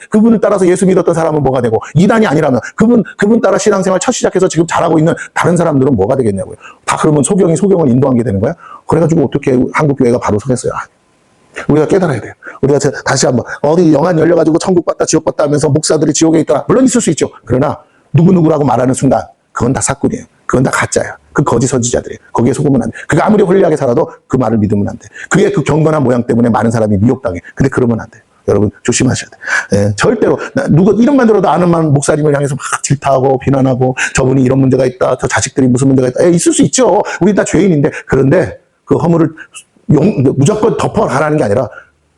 그분을 따라서 예수 믿었던 사람은 뭐가 되고 이단이 아니라면 그분 따라 신앙생활 첫 시작해서 지금 잘하고 있는 다른 사람들은 뭐가 되겠냐고요. 다 그러면 소경을 인도한 게 되는 거야? 그래가지고 어떻게 한국교회가 바로 서겠어요? 우리가 깨달아야 돼요. 우리가 다시 한번 어디 영안 열려가지고 천국 봤다 지옥 봤다 하면서 목사들이 지옥에 있더라. 물론 있을 수 있죠. 그러나 누구누구라고 말하는 순간 그건 다 사꾼이에요. 그건 다 가짜야. 그 거짓 선지자들이에요. 거기에 속으면 안 돼. 그가 아무리 홀리하게 살아도 그 말을 믿으면 안 돼. 그의 그 경건한 모양 때문에 많은 사람이 미혹당해. 근데 그러면 안 돼. 여러분 조심하셔야 돼. 예, 절대로 누가 이름만 들어도 아는 만 목사님을 향해서 막 질타하고 비난하고 저분이 이런 문제가 있다. 저 자식들이 무슨 문제가 있다. 있을 수 있죠. 우리 다 죄인인데 그런데 그 허물을 무조건 덮어가라는 게 아니라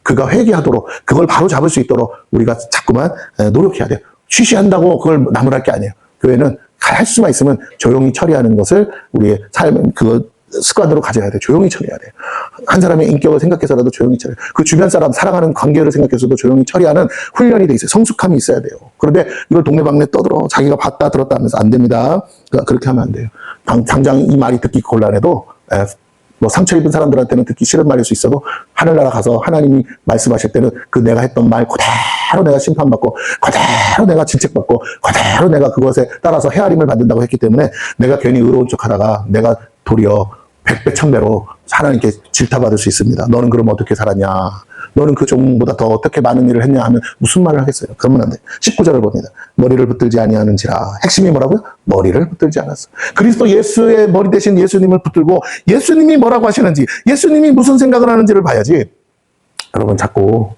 그가 회개하도록 그걸 바로 잡을 수 있도록 우리가 자꾸만 노력해야 돼요. 쉬쉬한다고 그걸 나무랄 게 아니에요. 교회는 할 수만 있으면 조용히 처리하는 것을 우리의 삶, 습관으로 가져야 돼. 조용히 처리해야 돼. 한 사람의 인격을 생각해서라도 조용히 처리해. 그 주변 사람, 사랑하는 관계를 생각해서도 조용히 처리하는 훈련이 돼 있어요. 성숙함이 있어야 돼요. 그런데 이걸 동네방네 떠들어. 자기가 봤다 들었다 하면서 안 됩니다. 그렇게 하면 안 돼요. 당장 이 말이 듣기 곤란해도, 뭐 상처 입은 사람들한테는 듣기 싫은 말일 수 있어도 하늘나라 가서 하나님이 말씀하실 때는 그 내가 했던 말 그대로 내가 심판받고 그대로 내가 질책받고 그대로 내가 그것에 따라서 헤아림을 받는다고 했기 때문에 내가 괜히 의로운 척하다가 내가 도리어 100배 1000배로 하나님께 질타받을 수 있습니다. 너는 그럼 어떻게 살았냐? 너는 그 종보다 더 어떻게 많은 일을 했냐 하면 무슨 말을 하겠어요? 그러면 안 돼. 19절을 봅니다. 머리를 붙들지 아니하는지라. 핵심이 뭐라고요? 머리를 붙들지 않았어. 그리스도 예수의 머리 대신 예수님을 붙들고 예수님이 뭐라고 하시는지 예수님이 무슨 생각을 하는지를 봐야지. 여러분 자꾸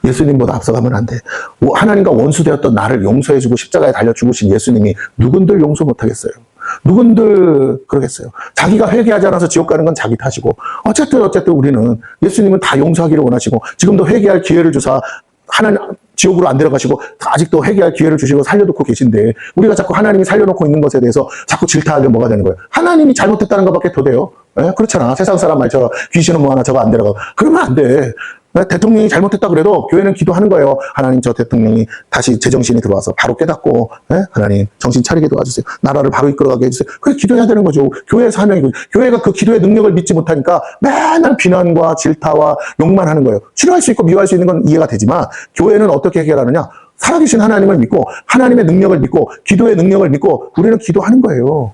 예수님보다 앞서가면 안 돼. 하나님과 원수되었던 나를 용서해주고 십자가에 달려 죽으신 예수님이 누군들 용서 못하겠어요. 누군들 그러겠어요. 자기가 회개하지 않아서 지옥 가는 건 자기 탓이고 어쨌든 우리는 예수님은 다 용서하기를 원하시고 지금도 회개할 기회를 주사 하나님 지옥으로 안 데려가시고 아직도 회개할 기회를 주시고 살려놓고 계신데 우리가 자꾸 하나님이 살려놓고 있는 것에 대해서 자꾸 질타하려면 뭐가 되는 거예요? 하나님이 잘못했다는 것밖에 더 돼요. 그렇잖아. 세상 사람 말처럼 귀신은 뭐 하나 저거 안 데려가고 그러면 안 돼. 대통령이 잘못했다 그래도 교회는 기도하는 거예요. 하나님 저 대통령이 다시 제정신이 들어와서 바로 깨닫고 하나님 정신 차리게 도와주세요. 나라를 바로 이끌어가게 해주세요. 그래 기도해야 되는 거죠. 교회의 사명이고 교회가 그 기도의 능력을 믿지 못하니까 맨날 비난과 질타와 욕만 하는 거예요. 싫어할 수 있고 미워할 수 있는 건 이해가 되지만 교회는 어떻게 해결하느냐. 살아계신 하나님을 믿고 하나님의 능력을 믿고 기도의 능력을 믿고 우리는 기도하는 거예요.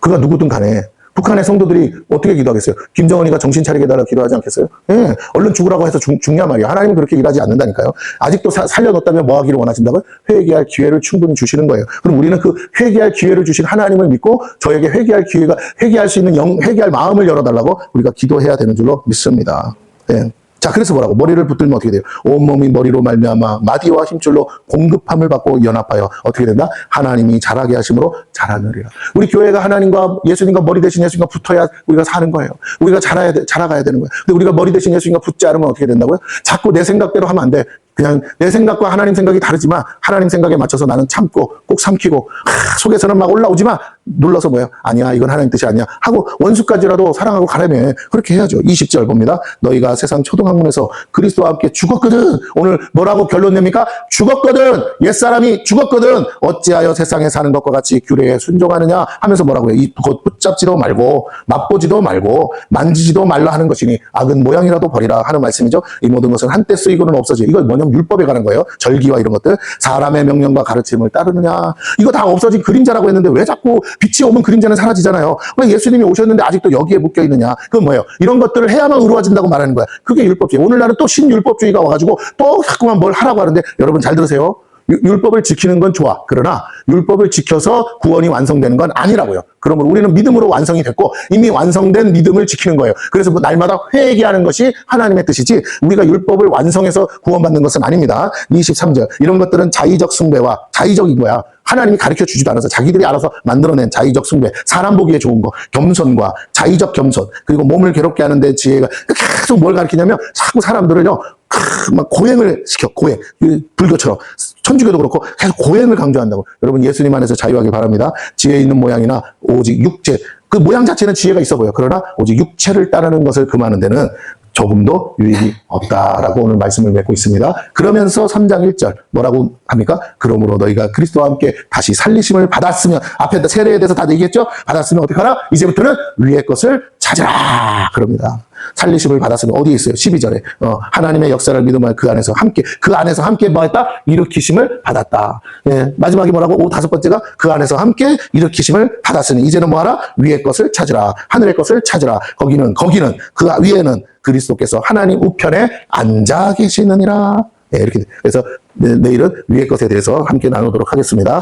그가 누구든 간에. 북한의 성도들이 어떻게 기도하겠어요? 김정은이가 정신 차리게 해달라고 기도하지 않겠어요? 예, 얼른 죽으라고 해서 죽냐 말이에요. 하나님은 그렇게 일하지 않는다니까요. 아직도 살려놓았다면 뭐 하기를 원하신다고요? 회개할 기회를 충분히 주시는 거예요. 그럼 우리는 그 회개할 기회를 주신 하나님을 믿고 저에게 회개할 수 있는 회개할 마음을 열어달라고 우리가 기도해야 되는 줄로 믿습니다. 예. 자, 그래서 뭐라고? 머리를 붙들면 어떻게 돼요? 온몸이 머리로 말미암아 마디와 힘줄로 공급함을 받고 연합하여 어떻게 된다? 하나님이 자라게 하심으로 자라느리라. 우리 교회가 하나님과 예수님과 머리 대신 예수님과 붙어야 우리가 사는 거예요. 우리가 자라가야 되는 거예요. 근데 우리가 머리 대신 예수님과 붙지 않으면 어떻게 된다고요? 자꾸 내 생각대로 하면 안 돼. 그냥 내 생각과 하나님 생각이 다르지만 하나님 생각에 맞춰서 나는 참고 꼭 삼키고 속에서는 막 올라오지만 눌러서 뭐예요? 아니야, 이건 하나님 뜻이 아니야 하고 원수까지라도 사랑하고 가려면 그렇게 해야죠. 20절 봅니다. 너희가 세상 초등학문에서 그리스도와 함께 죽었거든. 오늘 뭐라고 결론 냅니까? 죽었거든. 옛사람이 죽었거든. 어찌하여 세상에 사는 것과 같이 규례에 순종하느냐 하면서 뭐라고요? 이곧 붙잡지도 말고 맛보지도 말고 만지지도 말라 하는 것이니 악은 모양이라도 버리라 하는 말씀이죠. 이 모든 것은 한때 쓰이고는 없어지. 이걸 뭐냐면 율법에 관한 거예요. 절기와 이런 것들. 사람의 명령과 가르침을 따르느냐. 이거 다 없어진 그림자라고 했는데 왜 자꾸 빛이 오면 그림자는 사라지잖아요. 왜 예수님이 오셨는데 아직도 여기에 묶여 있느냐. 그건 뭐예요? 이런 것들을 해야만 의로워진다고 말하는 거야. 그게 율법주의. 오늘날은 또 신율법주의가 와가지고 또 자꾸만 뭘 하라고 하는데 여러분 잘 들으세요. 율법을 지키는 건 좋아. 그러나 율법을 지켜서 구원이 완성되는 건 아니라고요. 그러므로 우리는 믿음으로 완성이 됐고 이미 완성된 믿음을 지키는 거예요. 그래서 뭐 날마다 회개하는 것이 하나님의 뜻이지 우리가 율법을 완성해서 구원받는 것은 아닙니다. 23절 이런 것들은 자의적 숭배와 자의적인 거야. 하나님이 가르쳐 주지도 않아서 자기들이 알아서 만들어낸 자의적 숭배, 사람 보기에 좋은 거, 겸손과 자의적 겸손, 그리고 몸을 괴롭게 하는데 지혜가 계속 뭘 가르치냐면 자꾸 사람들을요 막 고행을 시켜. 고행. 불교처럼 천주교도 그렇고 계속 고행을 강조한다고. 여러분 예수님 안에서 자유하길 바랍니다. 지혜 있는 모양이나 오직 육체, 그 모양 자체는 지혜가 있어 보여. 그러나 오직 육체를 따르는 것을 금하는 데는 조금도 유익이 없다라고 오늘 말씀을 맺고 있습니다. 그러면서 3장 1절 뭐라고 합니까? 그러므로 너희가 그리스도와 함께 다시 살리심을 받았으면, 앞에 세례에 대해서 다 얘기했죠? 받았으면 어떻게 하라? 이제부터는 위의 것을 찾으라 그럽니다. 살리심을 받았으면 어디에 있어요? 12절에 하나님의 역사를 믿음을 그 안에서 함께 뭐 했다? 일으키심을 받았다. 예, 마지막에 뭐라고? 다섯 번째가 그 안에서 함께 일으키심을 받았으니 이제는 뭐하라? 위의 것을 찾으라. 하늘의 것을 찾으라. 거기는 그 위에는 그리스도께서 하나님 우편에 앉아 계시느니라. 예, 이렇게. 그래서 내일은 위의 것에 대해서 함께 나누도록 하겠습니다.